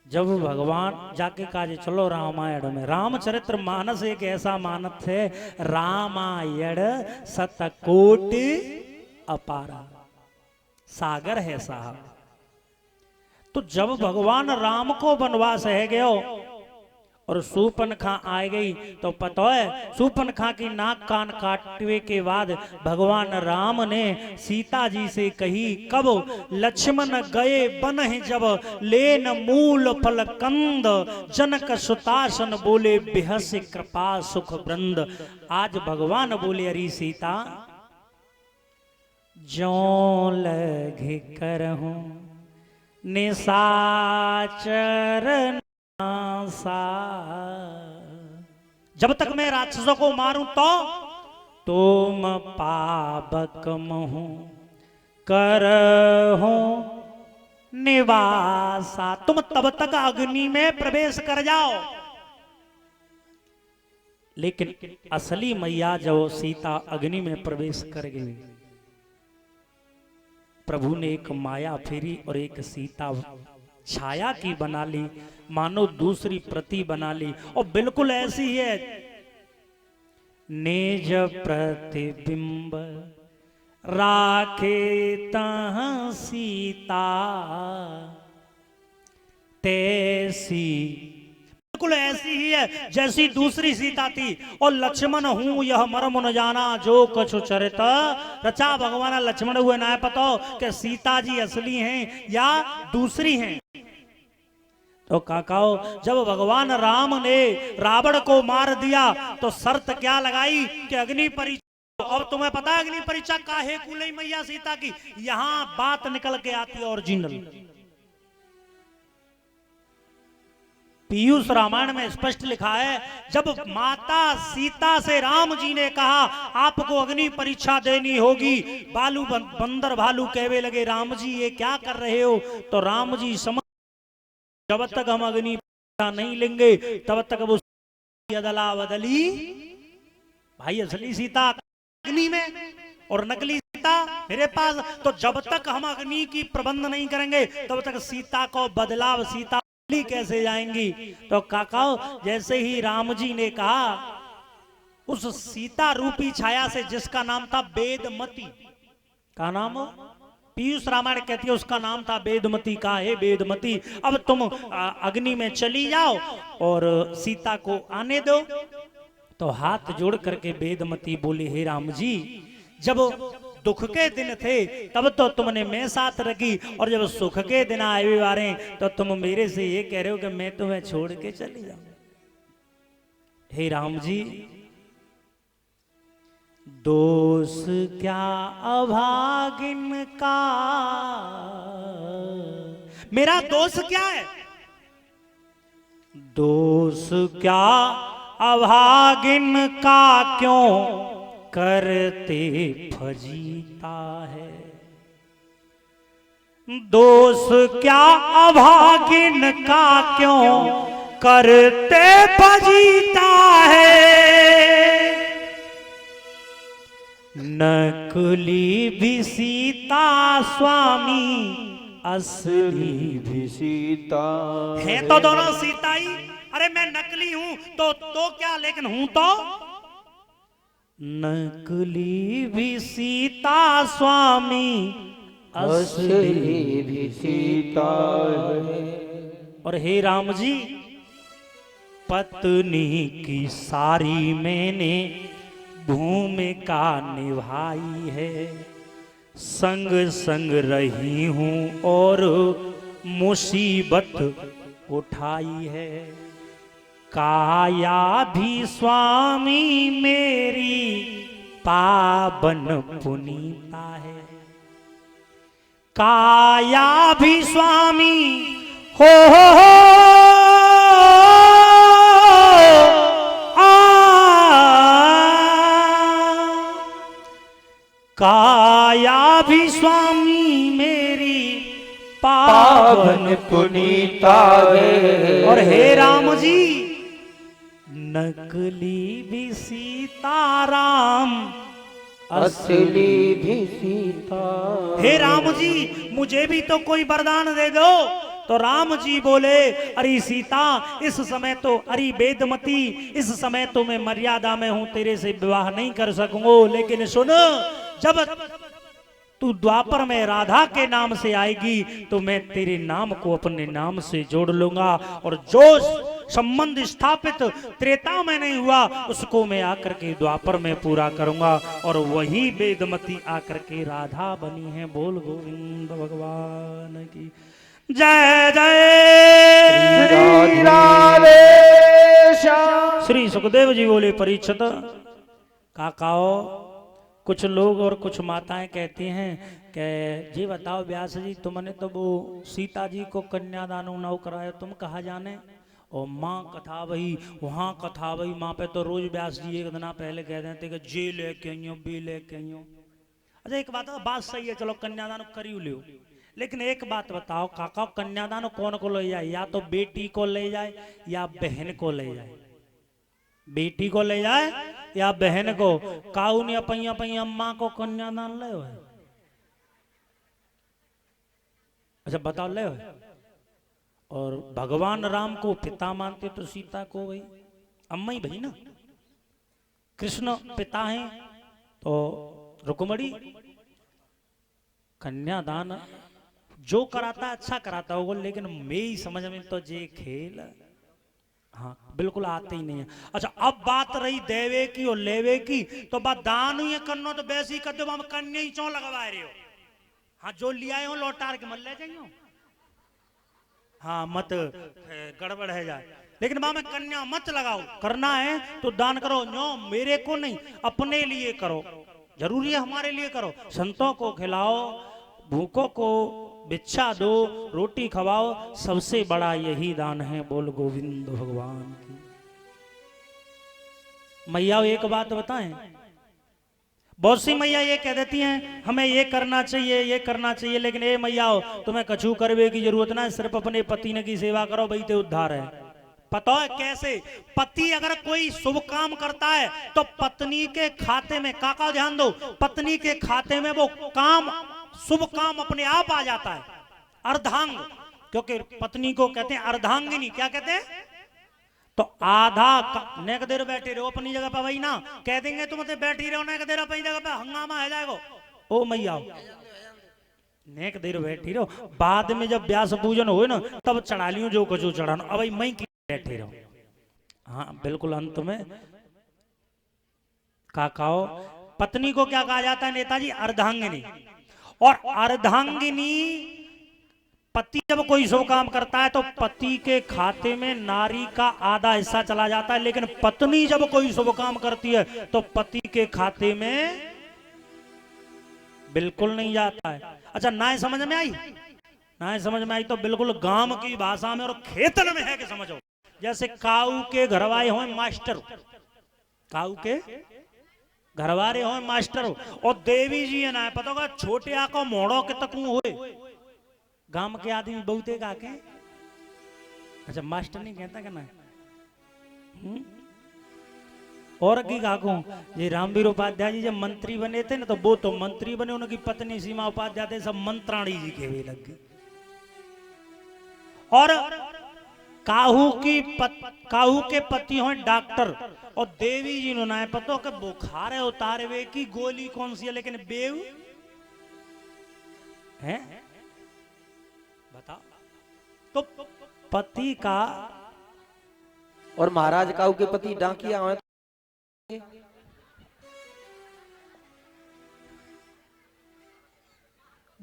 जब भगवान जाके काजे चलो रामायण में, रामचरित्र मानस एक ऐसा मानस है, रामायण सतकोट अपारा, सागर है साहब। तो जब भगवान राम को वनवास है गयो और सूर्पनखा आ गई, तो पता है सूर्पनखा की नाक कान काटने के बाद भगवान राम ने सीता जी से कही, कब लक्ष्मण गए बन जब लेन मूल फल कंद, जनक सुतासन बोले बिहस कृपा सुख वृंद। आज भगवान बोले अरे सीता जो लघ करहूं निशाचर सा, जब तक मैं राक्षसों को मारूं तो तुम पावक महू करहूं निवासा, तुम तब तक अग्नि में प्रवेश कर जाओ। लेकिन असली मैया जब सीता अग्नि में प्रवेश कर गई, प्रभु ने एक माया फेरी और एक सीता छाया की बना ली, मानो दूसरी प्रति बना ली, और बिल्कुल ऐसी ही है। निज प्रतिबिंब राखे तह सीता तैसी, बिल्कुल ऐसी ही है जैसी दूसरी सीता थी। और लक्ष्मण हूं यह मर्म न जाना जो कछु चरित रचा, भगवान लक्ष्मण हुए ना पता कि सीता जी असली हैं या दूसरी हैं। तो काकाओ जब भगवान राम ने रावण को मार दिया तो शर्त क्या लगाई कि अग्नि परीक्षा। अब तुम्हें पता है अग्नि परीक्षा काहे कुलई मैया सीता की? यहां बात निकल के आती है ओरिजिनल। पीयूष रामायण में स्पष्ट लिखा है, जब माता सीता से राम जी ने कहा आपको अग्नि परीक्षा देनी होगी, बालू बंदर भालू कहवे लगे राम जी ये क्या कर रहे हो? तो राम जी समझ जब तक हम अग्नि परीक्षा नहीं लेंगे तब तक वो अदला बदली। भाई असली सीता अग्नि में और नकली सीता मेरे पास, तो जब तक हम अग्नि की प्रबंध नहीं करेंगे तब तक सीता को बदलाव सीता कैसे जाएंगी? तो काकाओ जैसे ही राम जी ने कहा, उस सीता रूपी छाया से जिसका नाम था वेदमती, का नाम पीयूष रामायण कहती है उसका नाम था वेदमती। का है वेदमती, अब तुम अग्नि में चली जाओ और सीता को आने दो। तो हाथ जोड़ करके वेदमती बोली, हे राम जी जब दुख के दिन थे तब तो तुमने मैं साथ रखी, और जब सुख के दिन आए बारे तो तुम मेरे से ये कह रहे हो कि मैं तुम्हें छोड़ के चली जाऊं। हे राम जी दोष क्या अभागिन का, मेरा दोष क्या है? दोष क्या अभागिन का क्यों करते फजीता है? दोष क्या अभागिन का क्यों करते फजीता है? नकली भी सीता स्वामी असली भी सीता है। तो दोनों सीता ही, अरे मैं नकली हूं तो क्या, लेकिन हूं तो नकली भी सीता स्वामी असली भी सीता है। और हे राम जी पत्नी की सारी मैंने भूमिका निभाई है, संग संग रही हूं और मुसीबत उठाई है। काया भी स्वामी मेरी पावन पुनीता है। काया भी स्वामी हो काया भी स्वामी मेरी पावन पुनीता है। और हे राम जी नकली भी सीताराम असली भी सीता। हे राम जी मुझे भी तो कोई वरदान दे दो। तो राम जी बोले अरे सीता इस समय तो अरे वेदमती इस समय तो मैं मर्यादा में हूं, तेरे से विवाह नहीं कर सकूंगा। लेकिन सुन जब तू द्वापर में राधा के नाम से आएगी तो मैं तेरे नाम को अपने नाम से जोड़ लूंगा और जो संबंध स्थापित त्रेता में नहीं हुआ उसको मैं आकर के द्वापर में पूरा करूंगा। और वही वेदमती आकर के राधा बनी है। बोल गोविंद भगवान की जय जय श्री राधे श्याम। श्री सुखदेव जी बोले परीक्षित काकाओ कुछ लोग और कुछ माताएं कहती हैं कि जी बताओ व्यास जी तुमने तो वो सीता जी को कन्यादान उन्नाव कराया, तुम कहाँ जाने। और माँ कथा वही वहाँ कथा वही माँ पे तो रोज व्यास जी एक दिन पहले कह देते कि जे लेके आइयो बी लेके आइयो। अच्छा एक बात सही है, चलो कन्यादान करी लियो, लेकिन एक बात बताओ काका कन्यादान कौन को ले जाए, या तो बेटी को ले जाए या बहन को ले जाए। बेटी को ले जाए या बहन को। काऊ ने अपनी अम्मा को कन्यादान ले हो। अच्छा बताओ ले हो। और भगवान राम को पिता मानते तो सीता को भाई अम्मा ही भाई ना। कृष्ण पिता हैं तो रुक्मणी कन्यादान जो कराता अच्छा कराता होगा, लेकिन मेरी समझ में तो जे खेल हाँ बिल्कुल आते ही नहीं है। अच्छा अब बात रही देवे की और लेवे की, तो बात दान ही करना तो वैसे ही कर दो, कन्या ही चौ लगवा रहे हो। हाँ जो लिया हो लौटार के मत ले जाइयो। हाँ मत गड़बड़ है जाए, लेकिन में कन्या मत लगाओ। करना है तो दान करो, नो मेरे को नहीं अपने लिए करो। जरूरी है हमारे लिए करो। संतों को खिलाओ, भूखों को भिक्षा दो, रोटी खवाओ, सबसे बड़ा यही दान है। बोल गोविंद भगवान की। मैया एक बात बताएं, बहुत सी मैया ये कह देती हैं हमें ये करना चाहिए ये करना चाहिए, लेकिन ये मैया तुम्हें कछु करवे की जरूरत ना है, सिर्फ अपने पति ने की सेवा करो भाई ते उद्धार है। पता है कैसे? पति अगर कोई शुभ काम करता है तो पत्नी के खाते में, काका ध्यान दो, पत्नी के खाते में वो काम शुभ काम अपने आप आ जाता है। अर्धांग, क्योंकि पत्नी को कहते हैं अर्धांगिनी। क्या कहते हैं? तो आधा नेक देर बैठे रहो अपनी जगह पे, वही ना कह देंगे तुम तो बैठी रहो नेक देर अपनी जगह पे, हंगामा है जाएगा। ओ मैया नेक देर बैठी रहो, बाद में जब व्यास पूजन हो ना तब चढ़ा लियो जो कुछ चढ़ाना। अब मैं की बैठे रहो। हाँ बिल्कुल अंत में काकाओ पत्नी को क्या कहा जाता है नेताजी? अर्धांगिनी। और अर्धांगिनी पति जब कोई शुभ काम करता है तो पति के खाते में नारी का आधा हिस्सा चला जाता है, लेकिन पत्नी जब कोई शुभ काम करती है तो पति के खाते में बिल्कुल नहीं जाता है। अच्छा ना समझ में आई? ना समझ में आई तो बिल्कुल गांव की भाषा में और खेतन में है कि समझो। जैसे काऊ के घरवाए हो मास्टर, काऊ के घरवारे हो मास्टर, और देवी जी है ना पता होगा छोटे आको मोड़ो के तकू होए, गांव के आदमी बहुते का के। अच्छा मास्टर नहीं कहता क्या ना? और की काको ये रामवीर उपाध्याय जी जब मंत्री बने थे ना तो वो तो मंत्री बने, उनकी पत्नी सीमा उपाध्याय थे सब मंत्राणी जी के भी लग गए। और काहू के पति हो डॉक्टर, और देवी जी ने पता कि बुखार है उतारवे की गोली कौन सी है, लेकिन बेव है बताओ। तो पति का और महाराज काऊ के पति डाकिया हो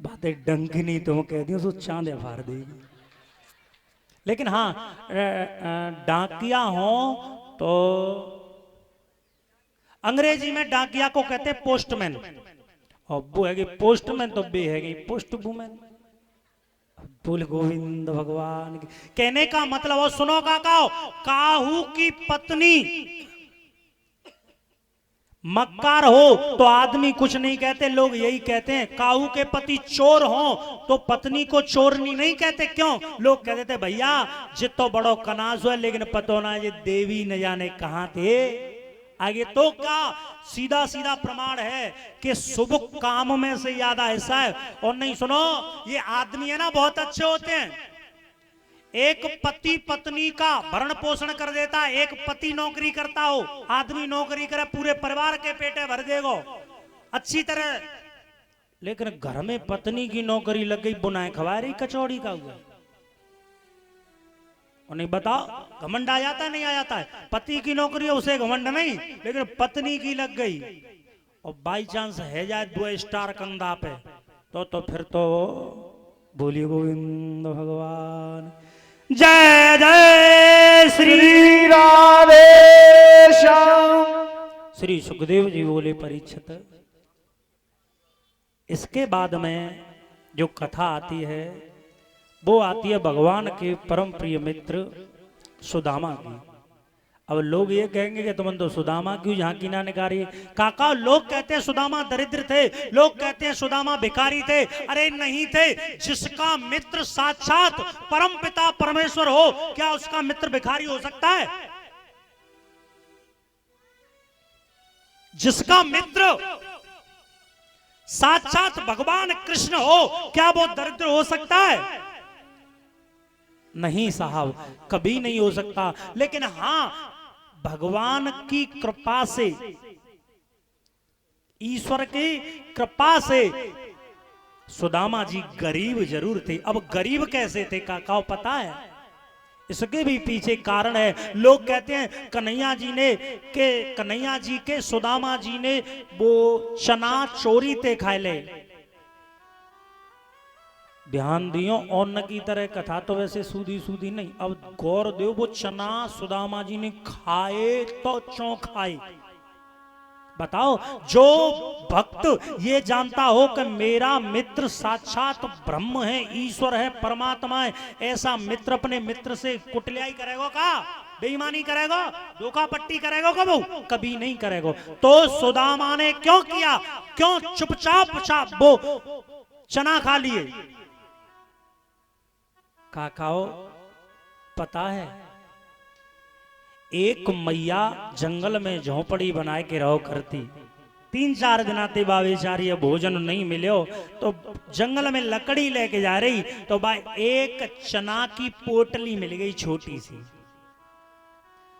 बातें डंकनी तुम कह दी तो चांद फाड़ देगी। लेकिन हाँ डाकिया हो तो अंग्रेजी में डाकिया को कहते हैं पोस्टमैन, और वो है कि पोस्टमैन तो बे है पोस्ट वुमेन। बोल गोविंद भगवान की। कहने का मतलब हो, सुनो काकाओ, काहू की पत्नी मक्कार हो तो आदमी कुछ नहीं कहते, लोग यही कहते हैं। काहू के पति चोर हो तो पत्नी को चोरनी नहीं कहते। क्यों? लोग कहते थे भैया जितो बड़ो कनास है, लेकिन पतो ना ये देवी न जाने कहां थे। आगे तो क्या सीधा सीधा प्रमाण है कि शुभ काम में से ज्यादा हिस्सा है। और नहीं सुनो, ये आदमी है ना बहुत अच्छे होते हैं। एक पति पत्नी का भरण पोषण कर देता है, एक पति नौकरी करता हो, आदमी नौकरी करे पूरे परिवार के पेटे भर देगो अच्छी तरह। लेकिन घर में पत्नी की नौकरी लग गई, बुनाए खवा रही कचौड़ी का हुआ। और नहीं बताओ घमंड आ जाता है नहीं आ जाता है? पति की नौकरी है उसे घमंड नहीं, लेकिन पत्नी की लग गई और बाई चांस है जाए 2 स्टार कंधा पे तो फिर तो बोलिए गोविंद भगवान। जय जय श्री राधे श्याम। श्री सुखदेव जी बोले परीक्षित। इसके बाद में जो कथा आती है वो आती है भगवान के परम प्रिय मित्र सुदामा की। अब लोग ये कहेंगे कि तुम तो सुदामा क्यों झांकी ना निकाली। काका लोग कहते हैं सुदामा दरिद्र थे, लोग कहते हैं सुदामा भिखारी थे। अरे नहीं थे, जिसका मित्र साक्षात परम पिता परमेश्वर हो, क्या उसका मित्र भिखारी हो सकता है? जिसका मित्र साक्षात भगवान कृष्ण हो, क्या वो दरिद्र हो सकता है? नहीं साहब, कभी नहीं हो सकता। लेकिन हां, भगवान की कृपा से, ईश्वर की कृपा से सुदामा जी गरीब जरूर थे। अब गरीब कैसे थे काकाओ पता है? इसके भी पीछे कारण है। लोग कहते हैं कन्हैया जी के सुदामा जी ने वो चना चोरी ते खाए ले। ध्यान दियो, अन्न की तरह कथा तो वैसे सूदी सूदी नहीं। अब गौर दो, वो चना सुदामा जी ने खाए तो चौ खाए। बताओ, जो भक्त ये जानता हो कि मेरा मित्र साक्षात ब्रह्म है, ईश्वर है, परमात्मा है, ऐसा मित्र अपने मित्र से कुटलियाई करेगा का? बेईमानी करेगा? धोखा पट्टी करेगा कबू? कभी नहीं करेगा। तो सुदामा ने क्यों किया? क्यों चुपचाप वो चना खा लिए? काकाओ पता है, एक मैया जंगल में झोपड़ी बनाए के रहो करती। 3-4 दिन आते बा बेचारी भोजन नहीं मिले तो जंगल में लकड़ी लेके जा रही, तो बा एक चना की पोटली मिल गई छोटी सी।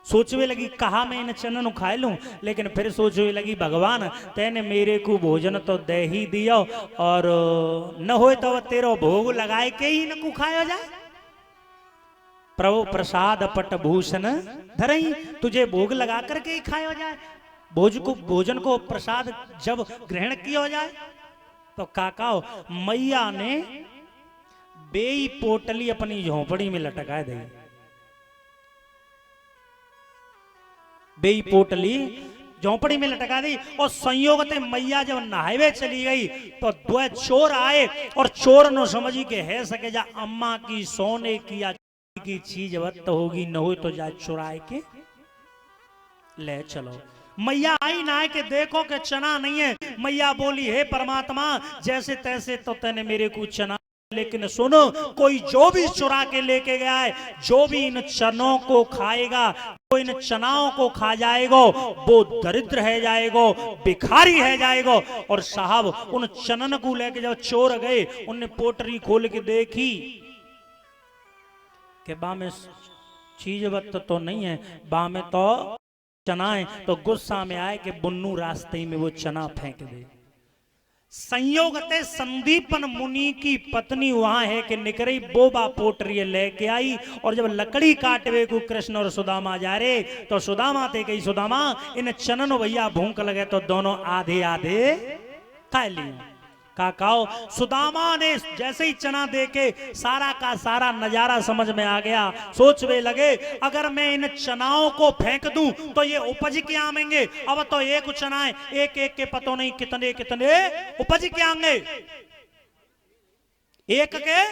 सोचवे लगी कहा मैं इन चनन खाए लूं, लेकिन फिर सोचवे लगी भगवान तेने मेरे को भोजन तो दे ही दिया, और न हो तो तेरो भोग लगाए के ही न को खाया जाए। प्रभु प्रसाद पट भूषण धरई, तुझे भोग लगा करके ही खाया जाए। भोजन को प्रसाद जब ग्रहण किया जाए। तो काकाओ मैया ने बेई पोटली अपनी झोपड़ी में लटका दी। बेई पोटली झोपड़ी में लटका दी, और संयोग से मैया जब नहावे चली गई तो 2 चोर आए, और चोर न समझी के है सके जा अम्मा की सोने की या की चीज वक्त होगी, न हो तो जा चुराए के ले चलो। मैया आई ना के देखो कि चना नहीं है। मैया बोली हे परमात्मा, जैसे तैसे तो तैने मेरे को चना, लेकिन सुनो, कोई जो भी चुरा के लेके गया है, जो भी इन चनों को खाएगा, वो इन चनाओं को खा जाएगा, वो दरिद्र है जाएगा, भिखारी है जाएगा। और साहब उन चनन को लेके जब चोर गए, उनने पोटरी खोल के देखी कि बा में चीज वक्त तो नहीं है, बा में तो चना है। तो गुस्सा में आए कि बुन्नू रास्ते में वो चना फेंक दे। संयोगते संदीपन मुनि की पत्नी वहां है कि निकरी बोबा पोटरी लेके आई, और जब लकड़ी काटवे को कृष्ण और सुदामा जा रहे, तो सुदामा थे कही सुदामा इन चनन भैया भूख लगे तो दोनों आधे आधे खा लिए। काकाओ सुदामा ने जैसे ही चना देके सारा का सारा नजारा समझ में आ गया। सोचने लगे अगर मैं इन चनाओं को फेंक दूं तो ये उपज के आएंगे। अब तो एक चना है, एक एक के पतो नहीं कितने कितने उपज के आएंगे, एक के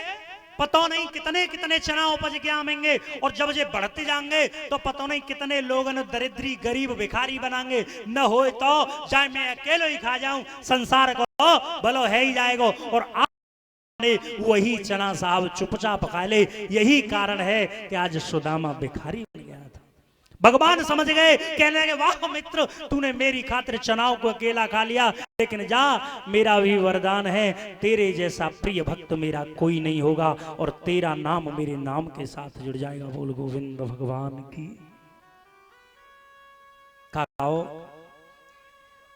पतो नहीं कितने कितने चना उपज के आएंगे। और जब ये बढ़ते जाएंगे तो पतो नहीं कितने लोग दरिद्री गरीब भिखारी बनाएंगे। न हो तो चाहे मैं अकेले ही खा जाऊं, संसार को भलो है ही जाएगा। और आपने वही चना साहब चुपचाप खा ले। यही कारण है कि आज सुदामा भिखारी बन गया था। भगवान समझ गए, कहने लगे वाह मित्र, तूने मेरी खातिर चनाओं को अकेला खा लिया, लेकिन जा मेरा भी वरदान है, तेरे जैसा प्रिय भक्त मेरा कोई नहीं होगा और तेरा नाम मेरे नाम के साथ जुड़ जाएगा। बोल गोविंद भगवान की। काकाओ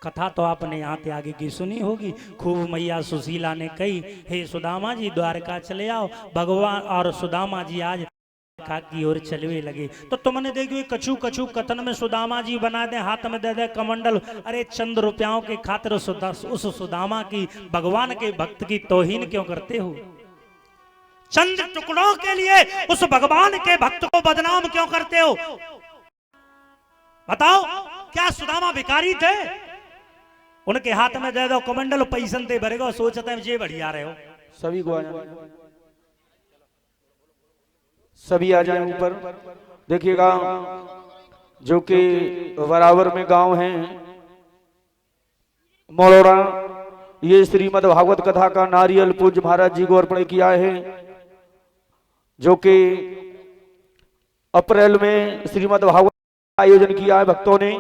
कथा तो आपने यहाँ ते आगे की सुनी होगी। खूब मैया सुशीला ने कही, हे सुदामा जी द्वारका चले आओ। भगवान और सुदामा जी आज की ओर चलवे लगे तो तुमने देखो कछु कछु कथन में सुदामा जी बना दे, हाथ में दे दे कमंडल। अरे चंद रुपयाओं के खातिर उस सुदामा की भगवान के भक्त की तौहीन क्यों करते हो? चंद टुकड़ों के लिए उस भगवान के भक्त को बदनाम क्यों करते हो? बताओ, क्या सुदामा भिखारी थे? उनके हाथ में दे दो कमंडल, पैसन दे भरेगा, सोचते हैं ये बढ़िया रहे हो। सभी को सभी आ जाए ऊपर। देखिएगा जो कि बराबर में गांव है मोड़ोड़ा, ये श्रीमद् भागवत कथा का नारियल पूज्य महाराज जी को अर्पण किया है, जो कि अप्रैल में श्रीमद् भागवत आयोजन किया है भक्तों ने।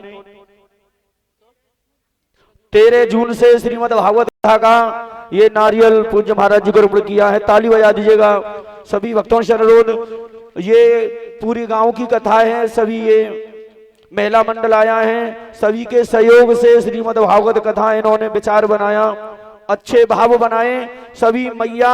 13 जून से श्रीमद् भागवत कथा का ये नारियल पूज्य महाराज जी को अर्पण किया है। ताली बजा दीजिएगा सभी भक्तों से अनुरोध। ये पूरी गांव की कथा है, सभी ये महिला मंडल आया है, सभी के सहयोग से श्रीमद् भागवत कथा इन्होंने विचार बनाया, अच्छे भाव बनाए। सभी मैया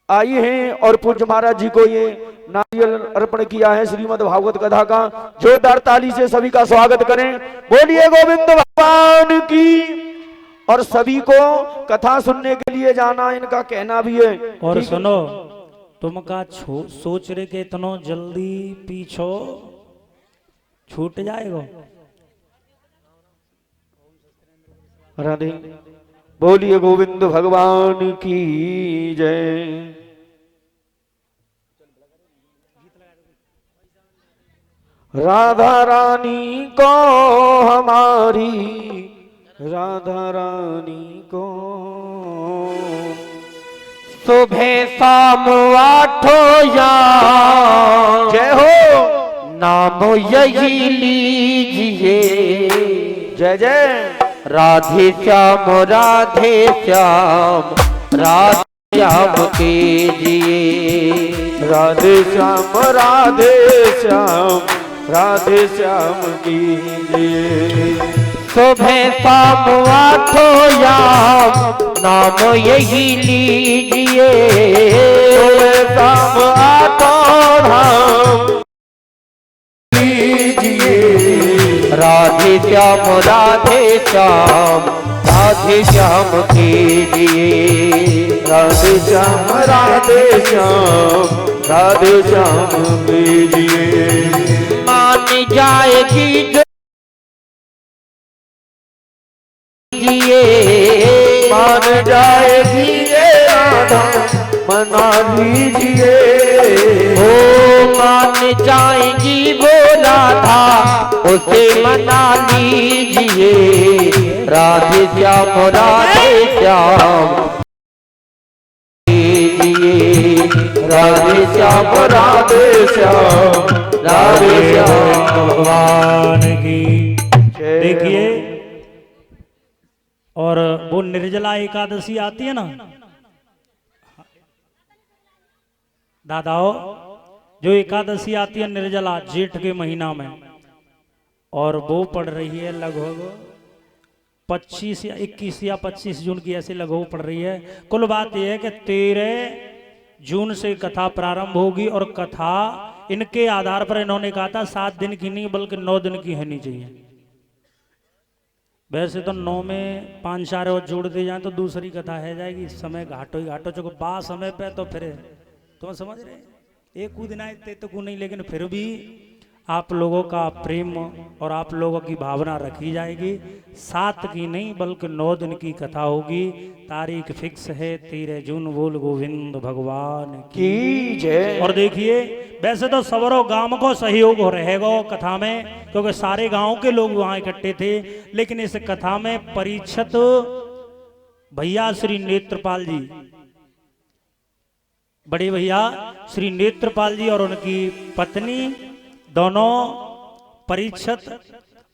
आई हैं और पूज्य महाराज जी को ये नारियल अर्पण किया है श्रीमद् भागवत कथा का। जोरदार ताली से सभी का स्वागत करें। बोलिए गोविंद भगवान की। और सभी को कथा सुनने के लिए जाना इनका कहना भी है। और सुनो, तुम का सोच रहे के इतनो जल्दी पीछो छूट जाएगा? राधे। बोलिए गोविंद भगवान की जय। राधा रानी को हमारी, राधा रानी को सुबह शाम आठों याम, जय हो नाम यही लीजिए, जय जय राधे श्याम राधे श्याम, राधे श्याम कीजिए, राधे श्याम राधे श्याम, राधे श्याम कीजिए। सुबह शाम आठों याम, नाम यही लीजिए, सुबह शाम आठों धाम लीजिए, राधे श्याम राधे श्याम, राधे श्याम कीजिए, राधे श्याम राधे श्याम, राधे श्याम कीजिए। मान जाएगी जो मान जाएगी ये राधा, मना लीजिए, ओ मान जाएगी वो राधा, उसे मना लीजिए, राधे श्याम राधे श्याम कीजिए, राधे श्याम राधे श्याम, राधे श्याम भगवान की। देखिए, और वो निर्जला एकादशी आती है ना दादाओ, जो एकादशी आती है निर्जला जेठ के महीना में, और वो पड़ रही है लगभग 25 या 21 या 25 जून की, ऐसे लगभग पड़ रही है। कुल बात यह है कि 13 जून से कथा प्रारंभ होगी, और कथा इनके आधार पर इन्होंने कहा था 7 दिन की नहीं बल्कि 9 दिन की होनी चाहिए। वैसे तो 9 में 5 4 और जोड़ दे जाए तो दूसरी कथा है जाएगी, समय घाटो ही घाटो चुको बा समय पे तो फिर तुम समझ रहे एक कूद ना इतने तो नहीं, लेकिन फिर भी आप लोगों का प्रेम और आप लोगों की भावना रखी जाएगी। 7 की नहीं बल्कि 9 दिन की कथा होगी। तारीख फिक्स है 13 जून। बोल गोविंद भगवान की जय। और देखिए वैसे तो सवरों गांव को सहयोग हो रहेगा कथा में, क्योंकि सारे गांव के लोग वहां इकट्ठे थे, लेकिन इस कथा में परीक्षित भैया श्री नेत्रपाल जी, बड़े भैया श्री नेत्रपाल जी और उनकी पत्नी दोनों परीक्षित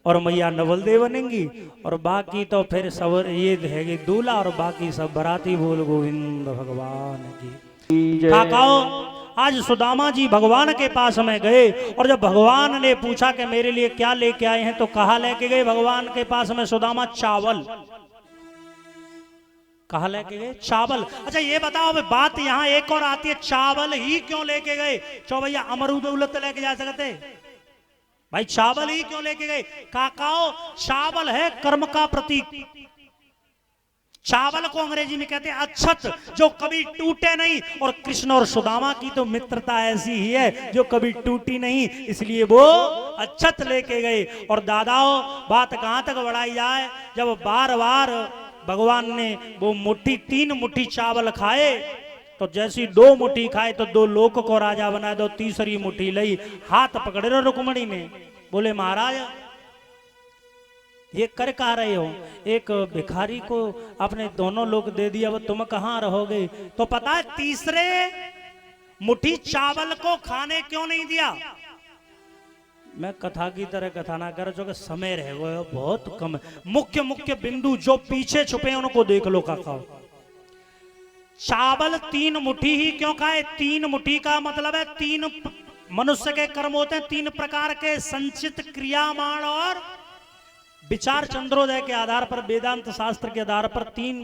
और मैया नवलदेव बनेंगी, और बाकी तो फिर सब ये है दूल्हा और बाकी सब बराती। बोल गोविंद भगवान की। काकाओ आज सुदामा जी भगवान के पास में गए, और जब भगवान ने पूछा कि मेरे लिए क्या लेके आए हैं, तो कहा लेके गए भगवान के पास में सुदामा? चावल। कहा लेके गए? चावल। अच्छा ये बताओ बात यहां एक और आती है, चावल ही क्यों लेके गए? चो भैया अमरूद उलत लेके जा सकते भाई, चावल ही क्यों लेके गए? काकाओ चावल है कर्म का प्रतीक। चावल को अंग्रेजी में कहते हैं अक्षत, जो कभी टूटे नहीं, और कृष्ण और सुदामा की तो मित्रता ऐसी ही है जो कभी टूटी नहीं, इसलिए वो अक्षत लेके गए। और दादाओ बात कहां तक बढ़ाई जाए, जब बार बार भगवान ने वो मुट्ठी 3 मुट्ठी चावल खाए, तो जैसी 2 मुट्ठी खाए तो 2 लोक को राजा बना दो, तीसरी मुट्ठी लई हाथ पकड़े रहो रुक्मणी ने। बोले महाराज ये कर कहा रहे हो, एक भिखारी को अपने दोनों लोग दे दिया, वो तुम कहां रहोगे? तो पता है तीसरे मुट्ठी चावल को खाने क्यों नहीं दिया? मैं कथा की तरह कथा ना कर, जो कि समय रह गए बहुत कम है। मुख्य मुख्य बिंदु जो पीछे छुपे उनको देख लो काका। चावल 3 मुट्ठी ही क्यों खाए? 3 मुट्ठी का मतलब है 3 मनुष्य के कर्म होते हैं, 3 प्रकार के संचित, क्रियामाण और विचार चंद्रोदय के आधार पर, वेदांत शास्त्र के आधार पर 3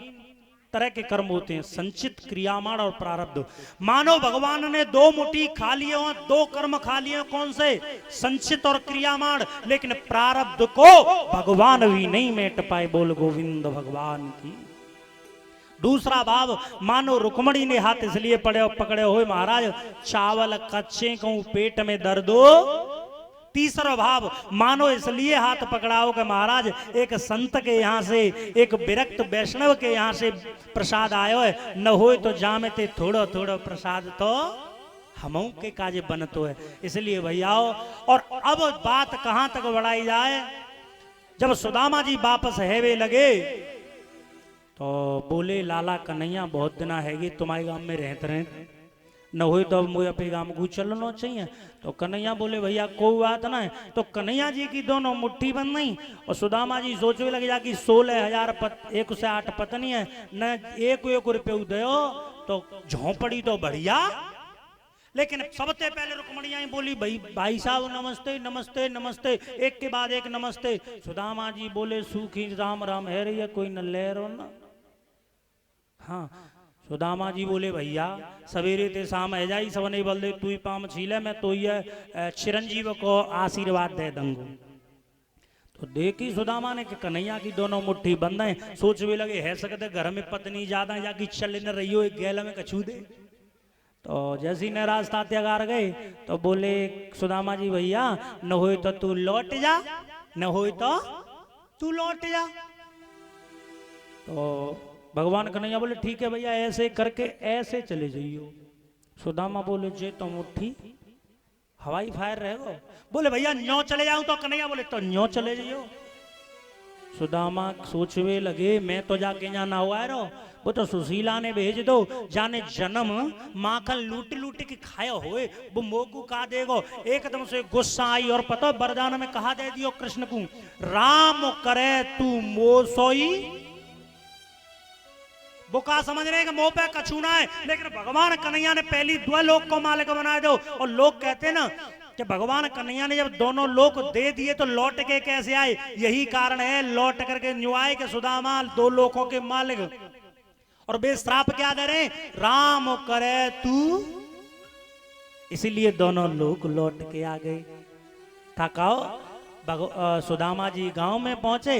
तरह के कर्म होते हैं, संचित, क्रियामाण और प्रारब्ध। मानो भगवान ने 2 मुट्ठी खा लिए हो, 2 कर्म खा लिए हो, कौन से? संचित और क्रियामाण, लेकिन प्रारब्ध को भगवान भी नहीं मेट पाए। बोल गोविंद भगवान की। दूसरा भाव, मानो रुक्मणी ने हाथ इसलिए पकड़े हुए महाराज चावल कच्चे को पेट में दर्द हो। तीसरा भाव, मानो इसलिए हाथ पकड़ाओ कि महाराज एक संत के यहाँ से, एक विरक्त वैष्णव के यहाँ से प्रसाद आयो है, न हो तो जामते थोड़ो थोड़ो प्रसाद तो हमों के काजे बनतो है। इसलिए भैयाओ, और अब बात कहां तक बढ़ाई जाए, जब सुदामा जी वापस हेवे लगे तो बोले लाला कन्हैया बहुत दिना हैगी तुम्हारे गांव में रहते रहे, न हो तो मुझे अपने गांव को चलना चाहिए। तो कन्हैया बोले भैया कोई बात ना है। तो कन्हैया जी की दोनों मुट्ठी बंद नहीं, और सुदामा जी सोचने लगे जा कि 16,000 1 से 8 पत्नी है, न 1 रुपये दो तो झोंपड़ी तो बढ़िया। लेकिन सबसे पहले रुक्मणिया बोली भाई साहब नमस्ते नमस्ते नमस्ते, एक के बाद एक नमस्ते। सुदामा जी बोले सूखी राम राम है रही है, कोई न ले रो ना। हाँ सुदामा जी बोले भैया सवेरे ते शाम है जाई, सबने बोल दे तू ही पाम छीले, मैं तो ये चिरंजीव को आशीर्वाद दे दूंगा। तो देखी सुदामा ने कि कन्हैया की दोनों मुट्ठी बंद है, सोच भी लगे है सकते घर में पत्नी ज्यादा जाकी चल न रही हो, एक गैल में कछू दे। तो जैसी ने रास्ता त्यागार गए तो बोले सुदामा जी भैया न हो तो तू लौट जा, न हो तो तू लौट जा। तो भगवान कन्हैया बोले ठीक है भैया, ऐसे करके ऐसे चले जाइयो। सुदामा बोले जे तो मुट्ठी हवाई फायर रहेगो। बोले भैया न्यो चले जाऊं, तो कन्हैया बोले तो न्यो चले जाइयो। सुदामा सोचवे लगे मैं तो जाके यहाँ ना हुआ रो, वो तो सुशीला ने भेज दो, जाने जन्म माखन लूट लूट के खाया होए, वो मोगू का देगो। एकदम से गुस्सा आई और पता वरदान में कहा दे दियो कृष्ण को, राम करे तू मोसोई। वो कहा समझ रहे हैं कि मोह पे कछूना है, लेकिन भगवान कन्हैया ने पहली 2 लोक को मालिक बना दो। और लोग कहते हैं ना कि भगवान कन्हैया ने जब दोनों लोक दे दिए तो लौट के कैसे आए, यही कारण है लौट करके न्यू आए के सुदामा 2 लोकों के मालिक। और वे श्राप क्या दे रहे, राम करे तू, इसीलिए दोनों लोग लौट के आ गए। ताकाओ सुदामा जी गांव में पहुंचे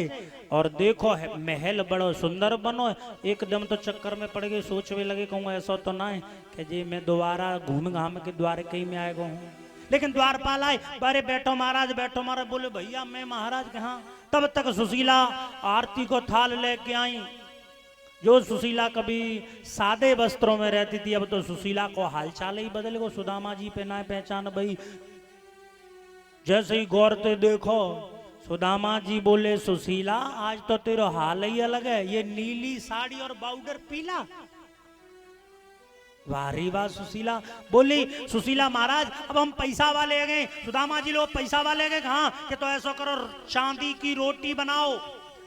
और देखो है महल बड़ो सुंदर बनो, एकदम तो चक्कर में पड़ गए, सोचने लगे कहूँ ऐसा तो ना है कि जी मैं दोबारा घूम घाम के द्वारे कहीं में आएगा हूँ। लेकिन द्वारपाल आए, अरे बैठो महाराज बैठो महाराज। बोले भैया मैं महाराज के हाँ। तब तक सुशीला आरती को थाल लेके आई। जो सुशीला कभी सादे वस्त्रों में रहती थी, अब तो सुशीला को हालचाल ही बदल गो। सुदामा जी पे ना पहचान भाई, जैसे ही गौरते देखो सुदामा जी बोले सुशीला आज तो तेरा हाल ही अलग है, ये नीली साड़ी और बाउडर पीला। वारी वाह सुशीला। बोली सुशीला महाराज अब हम पैसा वाले गए। सुदामा जी लोग पैसा वाले गए कहा कि तो ऐसा करो चांदी की रोटी बनाओ,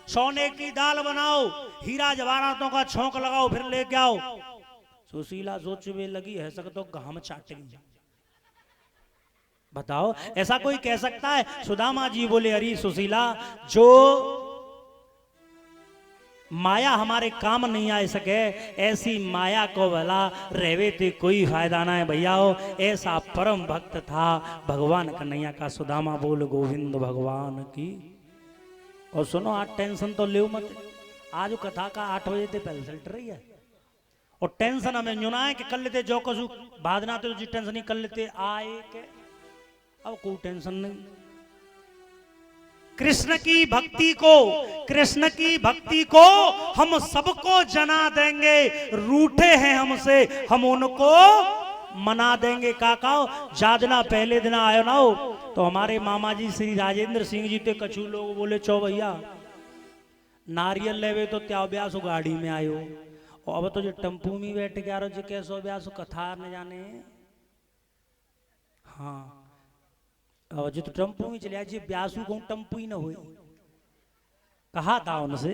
सोने की दाल बनाओ, हीरा जवाहरातों का छौंक लगाओ, फिर लेके आओ। सुशीला सोचने लगी है सक तो घाम चाटेंगे। बताओ ऐसा कोई कह सकता है? सुदामा जी बोले अरे सुशीला जो माया हमारे काम नहीं आ सके ऐसी माया को भला रहवे थे कोई फायदा ना है भैया। हो ऐसा परम भक्त था भगवान कन्हैया का। सुदामा बोल गोविंद भगवान की। और सुनो आज टेंशन तो ले मत, आज कथा का 8 बजे ते पहले चल रही है और टेंशन हमें यूना है कि कर लेते जो कुछ बादना तो जी टेंशन नहीं कर लेते आए के, अब कोई टेंशन नहीं। कृष्ण की भक्ति को, कृष्ण की भक्ति को हम सबको जना देंगे। रूठे हैं हमसे हम उनको मना देंगे। काकाओ जादना पहले दिन आयो ना हो तो हमारे मामा जी श्री राजेंद्र सिंह जी ते कछु लोग बोले चो भैया नारियल लेवे तो त्या ब्यास गाड़ी में आयो, और अब तो जो टम्पू में बैठ के आ रहे जो कैसो ब्यास कथा न जाने। हाँ और जो तो टम्पू में चले जी ब्यासू को टम्पू ही न हुई कहा था उनसे,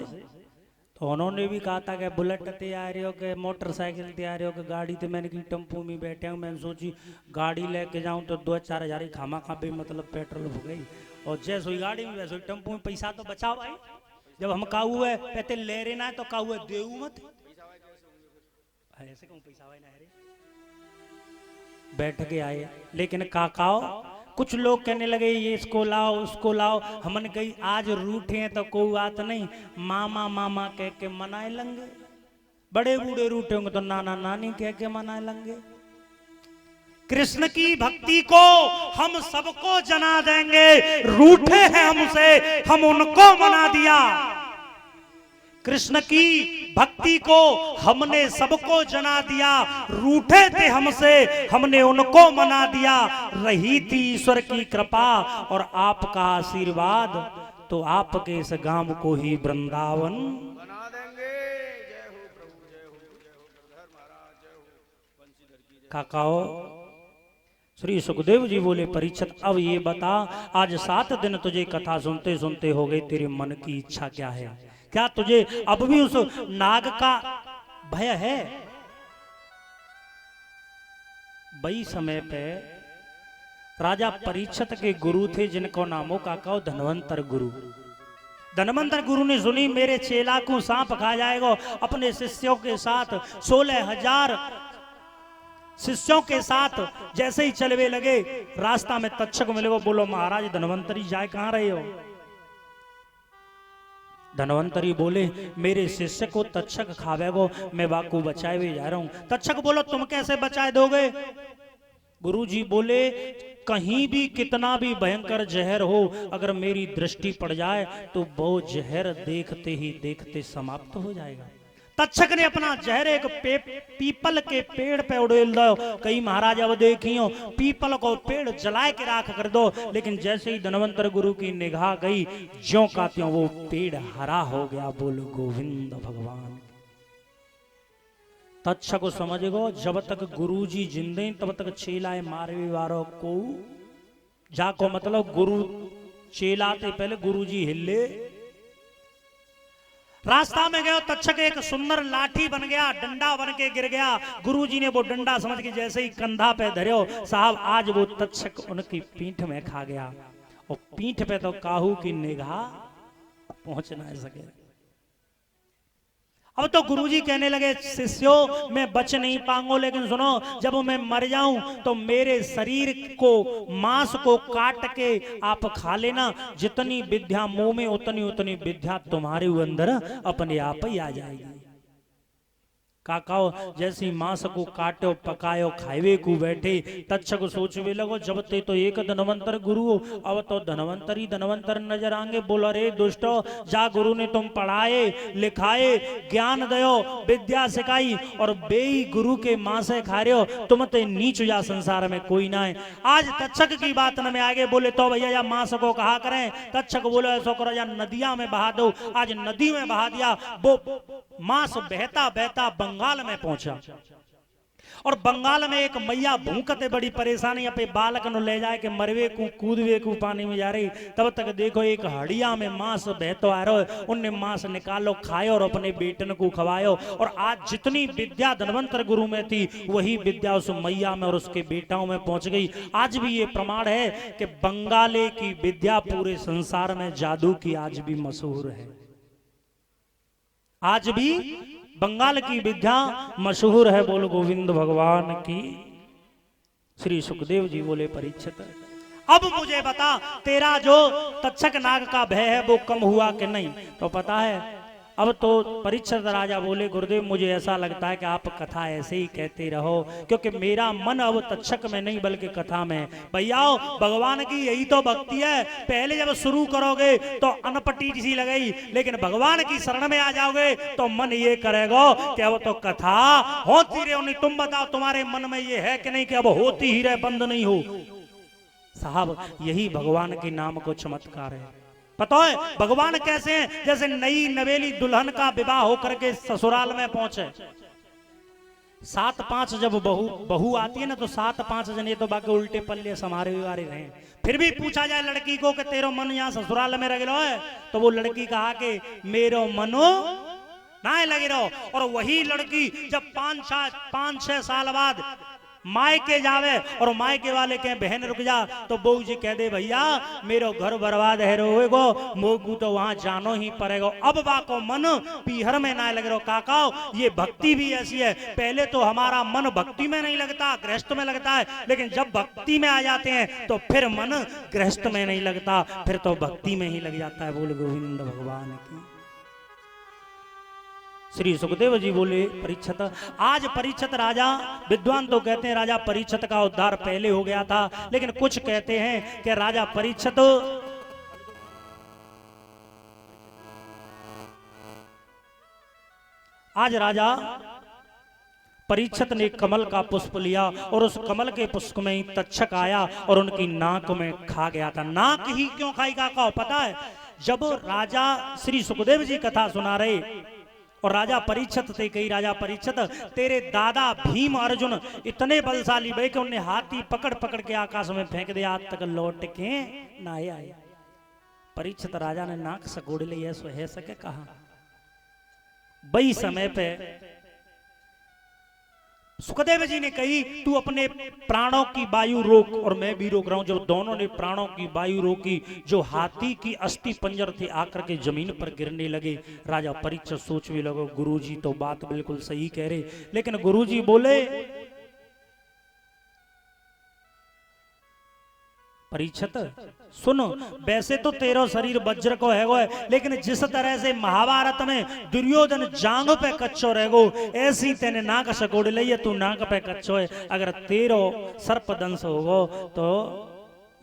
तो उन्होंने भी कहा था कि बुलेट तैयार हो के मोटरसाइकिल तैयार हो के गाड़ी तो मैंने की टम्पू में बैठे हूँ। मैंने सोची गाड़ी लेके जाऊँ तो 2-4 हजार खामा खा भी मतलब पेट्रोल हो गई, और जैसे हुई गाड़ी में वैसे टम्पू में पैसा तो बचाओ भाई। जब हम काऊ है कहते ले रहे ना तो काऊ है देऊ मत, ऐसे कहूँ पैसा वाई ना बैठ के आए। लेकिन काकाओ कुछ लोग कहने लगे ये इसको लाओ उसको लाओ। हमने कही आज रूठे हैं तो कोई बात नहीं, मामा मामा कह के मनाए लेंगे। बड़े बूढ़े रूठे होंगे तो नाना नानी कह के मनाए लेंगे। कृष्ण की भक्ति को हम सबको जना देंगे। रूठे हैं हमसे हम उनको मना दिया। कृष्ण की भक्ति को हमने सबको जना दिया। रूठे थे हमसे हमने उनको मना दिया। रही थी ईश्वर की कृपा और आपका आशीर्वाद तो आपके इस गांव को ही वृंदावन बना देंगे। जय हो प्रभु जय हो जय हो प्रभुधर महाराज जय हो। काकाओ श्री सुखदेव जी बोले परीक्षित अब ये बता आज 7 दिन तुझे कथा सुनते सुनते हो गए, तेरे मन की इच्छा क्या है? क्या तुझे अब भी उस नाग का भय है? वही समय पे राजा परीक्षित के गुरु थे जिनको नामों का कहो धनवंतर गुरु। धनवंतर गुरु ने सुनी मेरे चेला को सांप खा जाएगा, अपने शिष्यों के साथ 16,000 शिष्यों के साथ जैसे ही चलवे लगे रास्ता में तक्षक मिले। बोलो महाराज धनवंतरी जाए कहां रहे हो? धनवंतरी बोले मेरे शिष्य को तक्षक खावेगो, मैं बाकू बचाए हुए जा रहा हूं। तक्षक बोलो तुम कैसे बचाए दोगे? गुरुजी बोले कहीं भी कितना भी भयंकर जहर हो अगर मेरी दृष्टि पड़ जाए तो वो जहर देखते ही देखते समाप्त हो जाएगा। तक्षक ने अपना जहर एक पीपल के पेड़ पे उड़ेल दो। कई महाराज अब देखियो पीपल को पेड़ जलाए के राख कर दो, लेकिन जैसे ही धनवंतर गुरु की निगाह गई ज्यों का त्यों वो पेड़ हरा हो गया। बोलो गोविंद भगवान। तक्षक समझ गो जब तक गुरुजी जिंदे तब तक चेलाए मारवे वारो को जाको मतलब गुरु चेलाते पहले गुरुजी हिले। रास्ता में गए तक्षक एक सुंदर लाठी बन गया, डंडा बन के गिर गया। गुरुजी ने वो डंडा समझ के जैसे ही कंधा पे धरे साहब आज वो तक्षक उनकी पीठ में खा गया, और पीठ पे तो काहू की निगाह पहुंच ना सके। अब तो गुरुजी कहने लगे शिष्यों मैं बच नहीं पाऊंगा, लेकिन सुनो जब मैं मर जाऊं तो मेरे शरीर को मांस को काट के आप खा लेना, जितनी विद्या मुंह में उतनी उतनी विद्या तुम्हारे अंदर अपने आप ही आ जाएगी। काकाओ जैसी मांस को काटो पकायो खाइवे को बैठे, तक्षक सोचवे लगो जब ते तो एक धनवंतर गुरु हो, अब तो धनवंतरी धनवंतर नजर आएंगे। बोला रे दुष्टो जा, गुरु ने तुम पढ़ाए लिखाए ज्ञान दयो विद्या सिखाई और बेई गुरु के मां से खा रहे हो, तुम ते नीच जा संसार में कोई ना है। आज तक्षक की बात न में आगे बोले तो भैया या मांस को कहा करें, तक्षक बोलो ऐसा करो या नदिया में बहा दो। आज नदी में बहा दिया, वो मांस बहता बहता बंगाल में पहुंचा और बंगाल में एक मैया भूखते बड़ी परेशानी अपने बालक न ले जाए के मरवे को कूदवे को पानी में जा रही, तब तक देखो एक हड़िया में मांस बहतो आ रहा है, उनने मांस निकालो खायो और अपने बेटन को खवायो। और आज जितनी विद्या धनवंतर गुरु में थी वही विद्या उस मैया में और उसके बेटाओं में पहुंच गई। आज भी ये प्रमाण है कि बंगाले की विद्या पूरे संसार में जादू की आज भी मशहूर है। आज भी बंगाल की विद्या मशहूर है। बोल गोविंद भगवान की। श्री सुखदेव जी बोले परीक्षित अब मुझे बता तेरा जो तक्षक नाग का भय है वो कम हुआ कि नहीं? तो पता है अब तो परीक्षित राजा बोले गुरुदेव मुझे ऐसा लगता है कि आप कथा ऐसे ही कहते रहो, क्योंकि मेरा मन अब तक्षक में नहीं बल्कि कथा में। भैया भगवान की यही तो भक्ति है, पहले जब शुरू करोगे तो अनपटी सी लगेगी, लेकिन भगवान की शरण में आ जाओगे तो मन ये करेगा कि अब तो कथा होती रहे। तुम बताओ तुम्हारे मन में ये है कि नहीं कि अब होती ही रहे, बंद नहीं हो? साहब यही भगवान के नाम को चमत्कार है। पता है भगवान कैसे हैं? जैसे नई नवेली दुल्हन का विवाह होकर के ससुराल में पहुंचे, 7-5 जब बहू आती है ना तो 7-5 जने तो बाकी उल्टे पल्ले समारे वारे रहे। फिर भी पूछा जाए लड़की को कि तेरो मन यहाँ ससुराल में रह है, तो वो लड़की कहा कि मेरो मनो ना लगे रहो। और वही लड़की जब 5-6 साल बाद मायके जावे और मायके वाले कहें बहन रुक जा, तो बहू जी कह दे भैया मेरो घर बर्बाद है रोएगो मोगू तो वहां जानो ही पड़ेगा। अब बाको मन पीहर में ना लग रहा। काकाओ ये भक्ति भी ऐसी है, पहले तो हमारा मन भक्ति में नहीं लगता गृहस्थ में लगता है, लेकिन जब भक्ति में आ जाते हैं तो फिर मन गृहस्थ में नहीं लगता, फिर तो भक्ति में ही लग जाता है। बोल गोविंद भगवान की। श्री सुखदेव जी बोले परीक्षित आज परीक्षित राजा विद्वान तो कहते हैं राजा परीक्षित का उद्धार पहले हो गया था, लेकिन कुछ कहते हैं कि राजा परीक्षित आज राजा परीक्षित ने कमल का पुष्प लिया और उस कमल के पुष्प में ही तक्षक आया और उनकी नाक में खा गया था। नाक ही क्यों खाई का पता है? जब राजा श्री सुखदेव जी कथा सुना रहे और राजा परीक्षित थे, कही राजा परीक्षित तेरे दादा भीम अर्जुन इतने बलशाली भाई कि उन्हें हाथी पकड़ पकड़ के आकाश में फेंक दिया, आज तक लौट के ना आया। परीक्षित राजा ने नाक सकोड़ ली, ऐसा है सके कहा। वही समय पे सुखदेव जी ने कही तू अपने प्राणों की वायु रोक और मैं भी रोक रहा हूं। जब दोनों ने प्राणों की वायु रोकी, जो हाथी की अस्थि पंजर थे आकर के जमीन पर गिरने लगे। राजा परीक्षित सोच भी लगे गुरुजी तो बात बिल्कुल सही कह रहे, लेकिन गुरुजी बोले परीक्षित सुनो वैसे तो तेरा शरीर वज्र को है, लेकिन जिस तरह से महाभारत में दुर्योधन जांग पे कच्चो रहेगो, ऐसी तेने नाक सकोड़ लिया तू नाक पे कच्चो है। अगर तेरो सर्प दंश होगो तो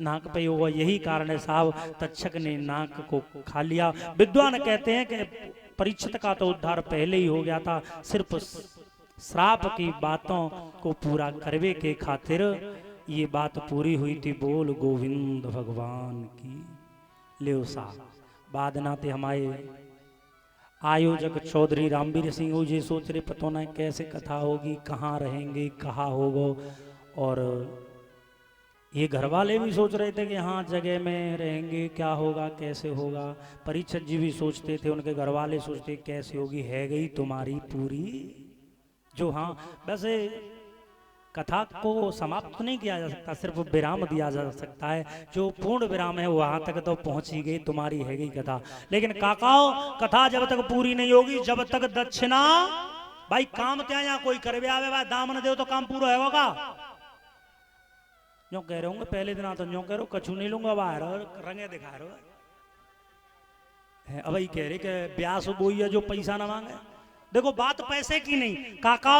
नाक पे होगा। यही कारण है साहब तक्षक ने नाक को खा लिया। विद्वान कहते हैं कि परीक्षित का तो उद्धार पहले ही हो गया था, सिर्फ श्राप की बातों को पूरा करवे के खातिर ये बात पूरी हुई थी। बोल गोविंद भगवान की। ले बादना थे हमारे आयोजक चौधरी रामवीर सिंह जी सोच रहे पता ना कैसे कथा होगी, कहाँ रहेंगे, कहाँ होगा। और ये घर वाले भी सोच रहे थे कि हाँ जगह में रहेंगे, क्या होगा कैसे होगा। परीक्षित जी भी सोचते थे, उनके घर वाले सोचते कैसे होगी, है गई तुम्हारी पूरी जो। हाँ वैसे कथा को समाप्त नहीं किया जा सकता, सिर्फ विराम दिया जा सकता है। जो पूर्ण विराम है वहां तक तो पहुंच ही गई, तुम्हारी है गई कथा। लेकिन काकाओ कथा जब तक पूरी नहीं होगी, जब तक दक्षिणा भाई काम त्या या कोई करवे आवे भाई दामन दे तो काम पूरा होगा। जो कह रहे होंगे पहले दिन तो जो कह रहे हो कछु नहीं लूंगा बाहर रंगे दिखा रहे हो। अब कह रहे कि ब्यास बोई है जो पैसा ना मांगे। देखो बात पैसे की नहीं काका,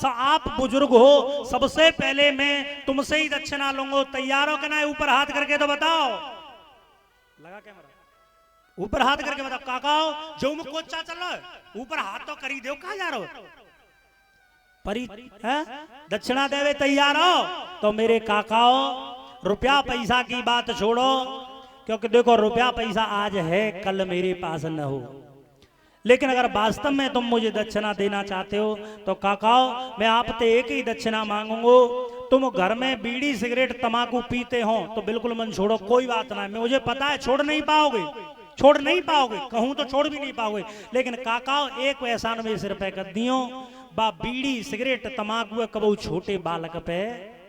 आप बुजुर्ग हो, सबसे पहले मैं तुमसे ही दक्षिणा लूंगा। तैयार हो कि ना? ऊपर हाथ करके तो बताओ, लगा कैमरा, ऊपर हाथ करके बताओ काका जो मुझको अच्छा चल रहा है ऊपर हाथ तो करी दो। कहा जा रहे हो परी है? दक्षिणा देवे तैयार हो तो मेरे काकाओ रुपया पैसा की बात छोड़ो, क्योंकि देखो रुपया पैसा आज है कल मेरे पास न हो। लेकिन अगर वास्तव में तुम मुझे दक्षिणा देना चाहते हो तो काकाओ मैं आपसे एक ही दक्षिणा मांगूंगा। तुम घर में बीड़ी सिगरेट तंबाकू पीते हो तो बिल्कुल मन छोड़ो, कोई बात ना, मुझे पता है छोड़ नहीं पाओगे, छोड़ नहीं पाओगे, कहूं तो छोड़ भी नहीं पाओगे। लेकिन काकाओ एक एहसान में सिर पे कर दियो, बा बीड़ी सिगरेट तंबाकू कबू छोटे बालक पे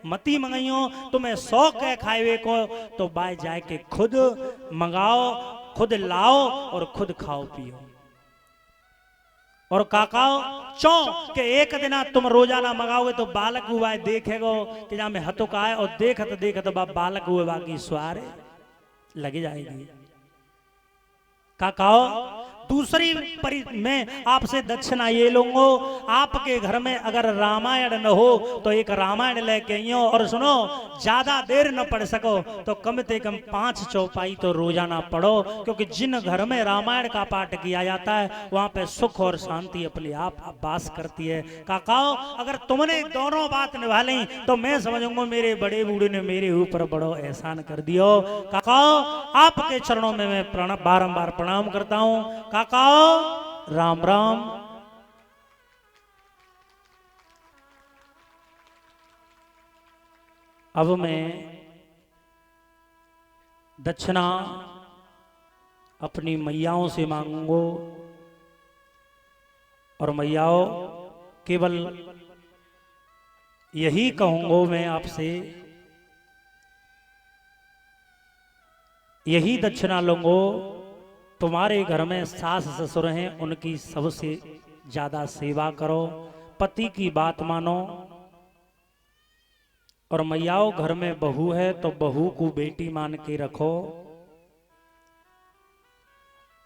मती मंगाइयो। तुम्हें शौक है खाए को तो बाय जाए के खुद मंगाओ, खुद लाओ और खुद खाओ पियो। और काकाओ चो के एक दिन तुम रोजाना मंगाओगे तो बालक हुआ देखेगो कि जहां में हथुक आए और देखत देखत बालक हुए बाकी स्वार लगी जाएगी। काकाओ दूसरी मैं आपसे दक्षिणा ये लूंगा, आपके घर में अगर रामायण न हो तो एक रामायण लेके आइयो। और सुनो ज्यादा देर न पढ़ सको तो कम से कम 5 चौपाई तो रोजाना पढ़ो, क्योंकि जिन घर में रामायण का पाठ किया जाता है वहां पे सुख और शांति अपने आप वास करती है। काकाओ अगर तुमने दोनों बात निभा ली तो मैं समझूंगा मेरे बड़े बूढ़े ने मेरे ऊपर बड़ो एहसान कर दियो। काकाओ आपके चरणों में मैं बारंबार प्रणाम करता हूँ। काकाओ राम राम। अब मैं दक्षिणा अपनी मैयाओं से मांगूंगा और मैयाओं केवल यही कहूंगा मैं आपसे, यही दक्षिणा लूंगा। तुम्हारे घर में सास ससुर हैं, उनकी सबसे ज्यादा सेवा करो, पति की बात मानो। और मैयाओं घर में बहू है तो बहू को बेटी मान के रखो।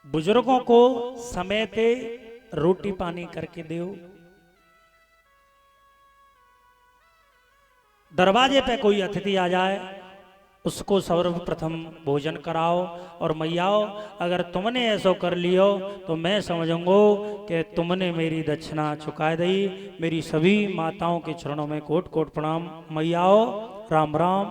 बुजुर्गों को समय पे रोटी पानी करके दो। दरवाजे पे कोई अतिथि आ जाए उसको सर्वप्रथम भोजन कराओ। और मैयाओं अगर तुमने ऐसा कर लियो तो मैं समझूंगा कि तुमने मेरी दक्षिणा चुका दी। मेरी सभी माताओं के चरणों में कोट कोट प्रणाम। मैयाओं राम राम।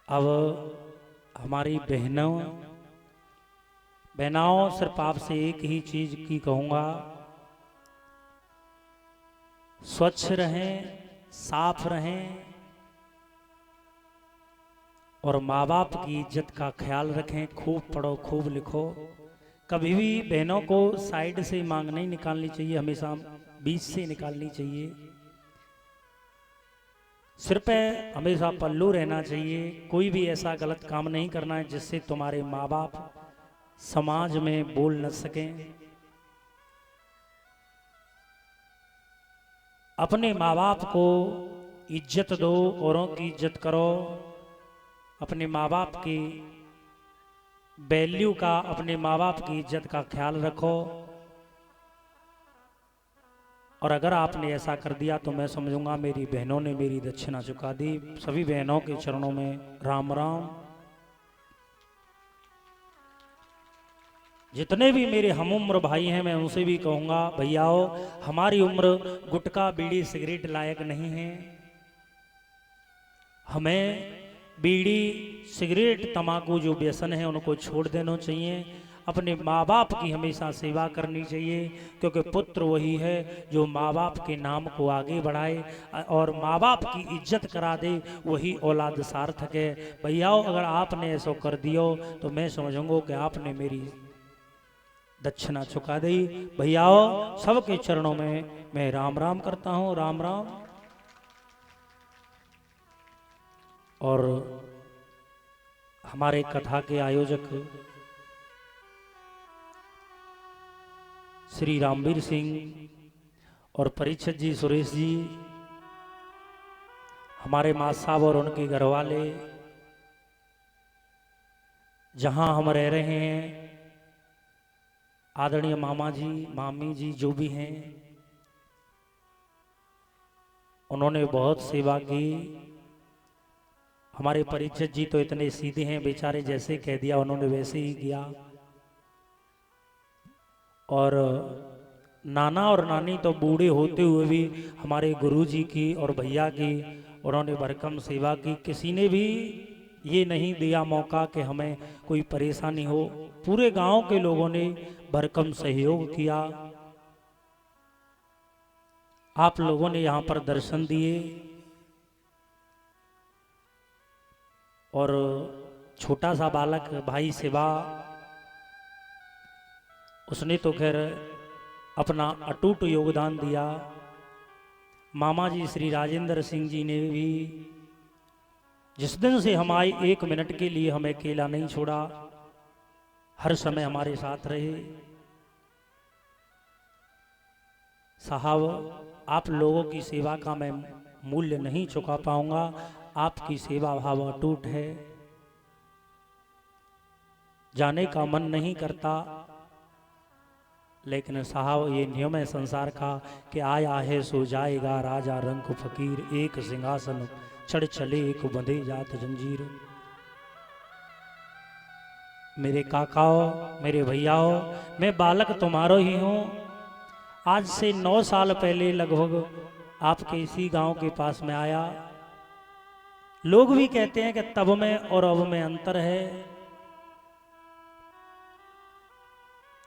अब हमारी बहनों सिर्फ आपसे एक ही चीज की कहूंगा, स्वच्छ रहें, साफ रहें और माँ बाप की इज्जत का ख्याल रखें। खूब पढ़ो, खूब लिखो। कभी भी बहनों को साइड से मांग नहीं निकालनी चाहिए, हमेशा बीच से निकालनी चाहिए। सिर पे हमेशा पल्लू रहना चाहिए। कोई भी ऐसा गलत काम नहीं करना है जिससे तुम्हारे माँ बाप समाज में बोल न सकें। अपने माँ बाप को इज्जत दो, औरों की इज्जत करो। अपने माँ बाप की वैल्यू का, अपने माँ बाप की इज्जत का ख्याल रखो। और अगर आपने ऐसा कर दिया तो मैं समझूंगा मेरी बहनों ने मेरी दक्षिणा चुका दी। सभी बहनों के चरणों में राम राम। जितने भी मेरे हम उम्र भाई हैं मैं उनसे भी कहूंगा, भैयाओ हमारी उम्र गुटखा बीड़ी सिगरेट लायक नहीं है। हमें बीड़ी सिगरेट तंबाकू जो व्यसन है उनको छोड़ देना चाहिए। अपने माँ बाप की हमेशा सेवा करनी चाहिए, क्योंकि पुत्र वही है जो माँ बाप के नाम को आगे बढ़ाए और माँ बाप की इज्जत करा दे, वही औलाद सार्थक है। भैयाओ अगर आपने ऐसा कर दियो तो मैं समझूंगा कि आपने मेरी दक्षिणा चुका दी। भैयाओ सबके चरणों में मैं राम राम करता हूं, राम राम। और हमारे कथा के आयोजक श्री रामवीर सिंह और परीक्षित जी, सुरेश जी, हमारे माँ साहब और उनके घर वाले, जहां हम रह रहे हैं, आदरणीय मामा जी, मामी जी जो भी हैं, उन्होंने बहुत सेवा की। हमारे परीक्षित जी तो इतने सीधे हैं बेचारे, जैसे कह दिया उन्होंने वैसे ही किया। और नाना और नानी तो बूढ़े होते हुए भी हमारे गुरुजी की और भैया की उन्होंने भरकम सेवा की। किसी ने भी ये नहीं दिया मौका कि हमें कोई परेशानी हो। पूरे गांव के लोगों ने भरकम सहयोग किया। आप लोगों ने यहाँ पर दर्शन दिए और छोटा सा बालक भाई शिवा, उसने तो खैर अपना अटूट योगदान दिया। मामा जी श्री राजेंद्र सिंह जी ने भी, जिस दिन से हम आए 1 मिनट के लिए हमें अकेला नहीं छोड़ा, हर समय हमारे साथ रहे। साहब, आप लोगों की सेवा का मैं मूल्य नहीं चुका पाऊंगा। आपकी सेवा भाव अटूट है, जाने का मन नहीं करता, लेकिन साहब ये नियम है संसार का कि आया है सो जाएगा। राजा रंग फकीर, एक सिंहासन चढ़ चले, एक बंधे जात जंजीर। मेरे काकाओ, मेरे भैयाओ, मैं बालक तुम्हारो ही हूँ। आज से 9 साल पहले लगभग आपके इसी गांव के पास में आया। लोग भी कहते हैं कि तब में और अब में अंतर है।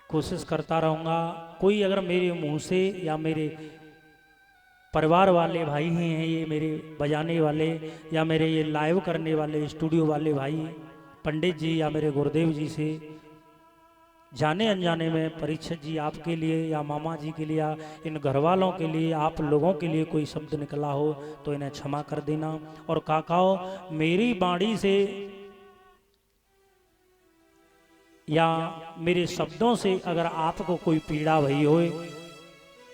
कोशिश करता रहूंगा, कोई अगर मेरे मुंह से या मेरे परिवार वाले भाई ही हैं, ये मेरे बजाने वाले या मेरे ये लाइव करने वाले स्टूडियो वाले भाई पंडित जी या मेरे गुरुदेव जी से जाने अनजाने में परीक्षित जी आपके लिए या मामा जी के लिए या इन घर वालों के लिए, आप लोगों के लिए कोई शब्द निकला हो तो इन्हें क्षमा कर देना। और काकाओ, मेरी बाणी से या मेरे शब्दों से अगर आपको कोई पीड़ा भई होए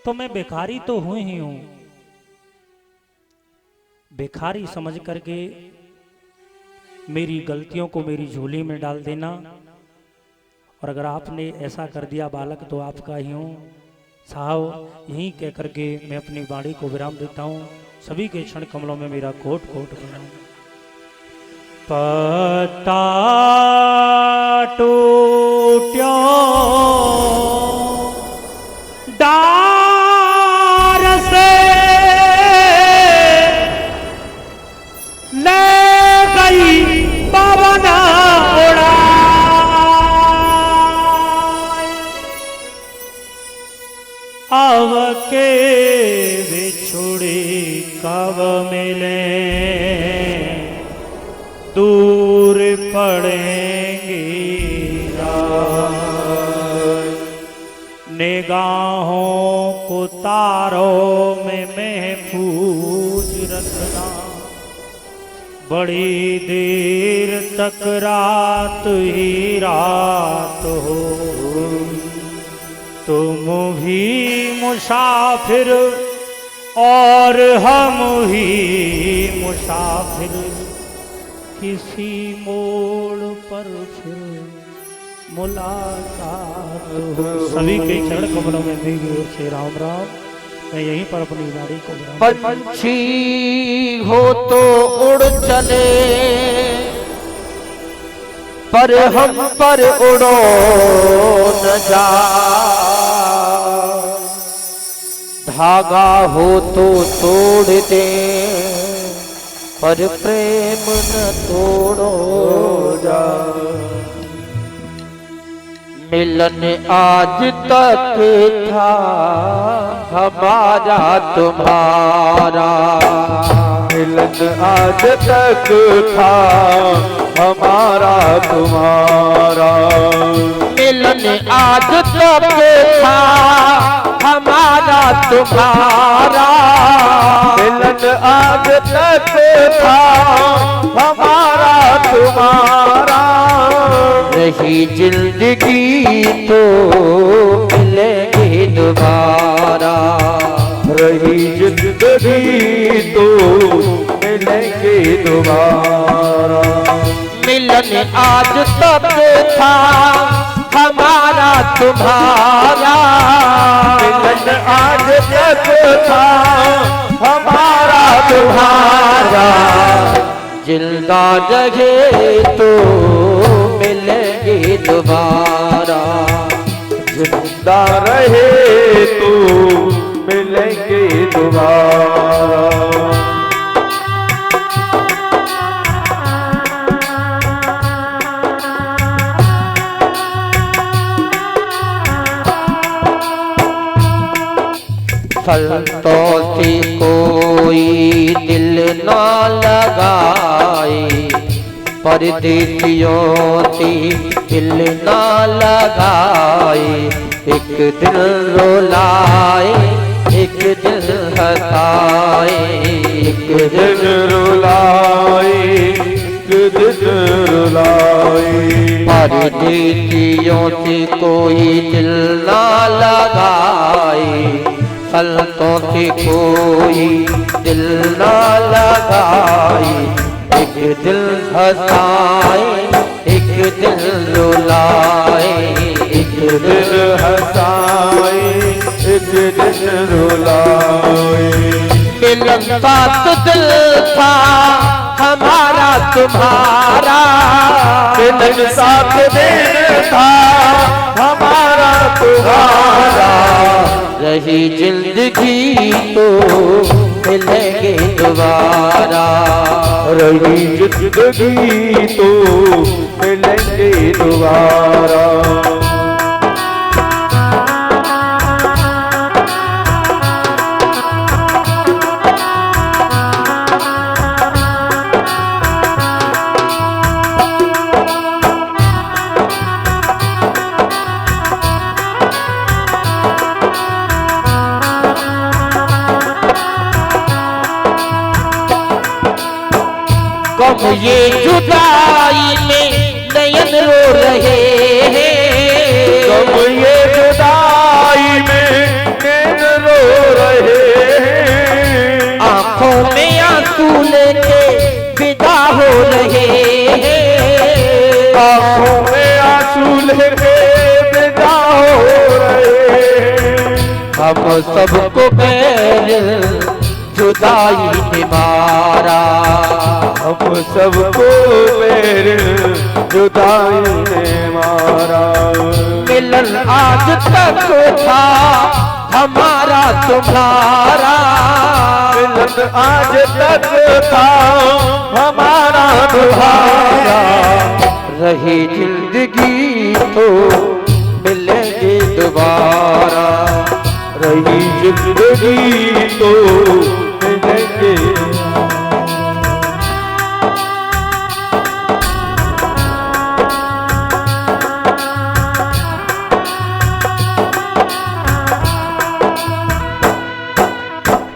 तो मैं भिखारी तो हुई ही हूं। भिखारी समझ करके मेरी गलतियों को मेरी झोली में डाल देना। और अगर आपने ऐसा कर दिया, बालक तो आपका ही हूं। साहब, यहीं कह करके मैं अपनी बाणी को विराम देता हूं। सभी के क्षण कमलों में मेरा कोट कोट प्रणाम। पता टूट्यो डार से ले गई पवन उड़ा, अब के बिछुड़ी कब मिले, दूर पड़ेंगी निगाहों को तारों में महफूज रखना। बड़ी देर तक रात ही रात हो, तुम भी मुसाफिर और हम ही मुसाफिर, किसी मोड़ पर फिर मुलाकात हो। सभी के चरण कमलों में मेरी ओर से राम राम। मैं यहीं पर अपनी गाड़ी को पंछी हो तो उड़ चले, पर हम पर उड़ो न जा। धागा हो तो तोड़ दे, पर प्रेम न तोड़ो जा। मिलन आज तक था हमारा तुम्हारा, मिलन आज तक था हमारा तुम्हारा। मिलन आज तक था हमारा तुम्हारा, मिलन आज तक था हमारा तुम्हारा, रही जिंदगी तो मिलेंगे दोबारा, रही जिंदगी तो मिलेंगे दोबारा। मिलन आज तक था हमारा तुम्हारा, मिलन आज तक था हमारा तुम्हारा, जिंदा रहे तो मिलेंगे दोबारा, जिंदा रहे तो मिलेंगे दोबारा। फलतों से कोई दिल न लगाए, परदेसियों से दिल न लगाए, एक दिल रुलाए एक दिल हंसाए, एक दिल रुलाए एक दिल रुलाए, परदेसियों से कोई दिल न लगाए, फलतों से कोई दिल न लगाए, एक दिल हंसाए एक दिल रुलाए, एक दिल हंसाए एक दिल रुलाए। मिलन साथ दिल था हमारा तुम्हारा, मिलन साथ दिल था हमारा तुम्हारा, रही जिंदगी तो मिलेंगे दोबारा, रही जिंदगी तो मिलेंगे दोबारा। कब ये जुदाई में नयन रो रहे हैं, कब ये जुदाई में नैन रो रहे हैं, आंखों में आंसू लेके विदा हो रहे हैं, आंखों में आंसू लेके विदा हो रहे हैं, हम सबको बैर जुदाई ने मारा, हम सबको मेरे जुदाई ने मारा। मिलन आज तक था हमारा तुम्हारा, मिलन आज तक था हमारा तुम्हारा, रही जिंदगी तो मिलेंगे दोबारा, रही जिंदगी तो मिलेंगे।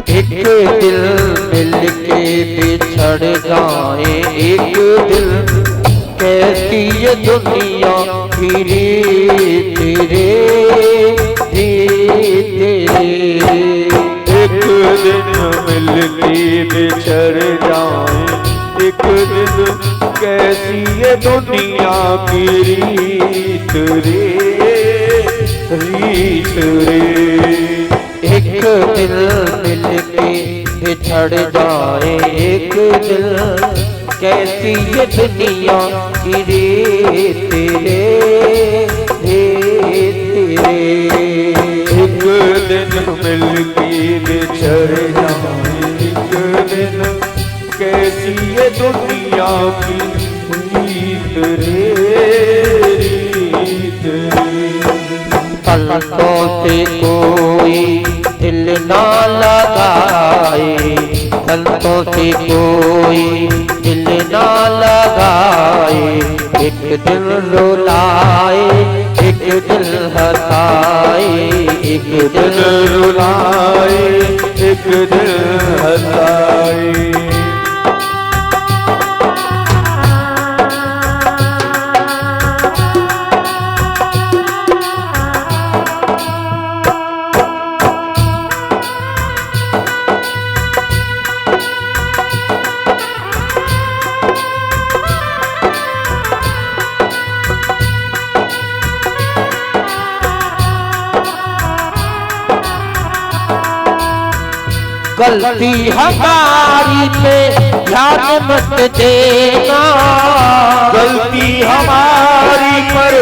एक दिल मिलके बिछड़ जाए, एक दिल कैसी ये दुनिया फिरे तेरे तेरे, एक दिन मिलके बिछड़ जाए, एक दिन कैसी ये दुनिया की रीत रे रीत रे। एक दिल मिलके बिछड़ जाए, एक दिल कैसी ये दुनिया की रीत रे तेरे, एक दिन मिलके बिछड़ जाए, एक दिन कैसी ये दुनिया की रीत रे रीत रे। फलतों से कोई दिल ना लगाए, फलतों से कोई दिल ना लगाए, एक दिल रुलाए एक एक दिन रुलाए एक दिन हंसाए। गलती हमारी पे ध्यान मत देना, गलती हमारी पर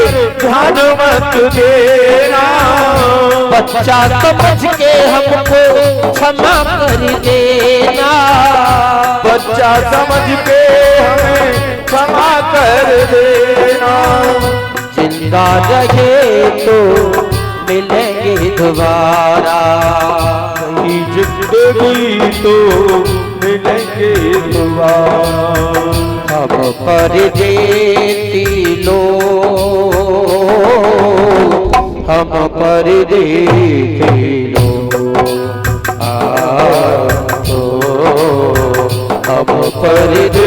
ध्यान मत देना। बच्चा समझ के हमको क्षमा कर देना, बच्चा समझ के हमें क्षमा कर देना। जिंदा रहे तो मिलेंगे दोबारा, जिंदगी तो मिलेंगे दोबारा। हम परदेसी लोग, हम परदेसी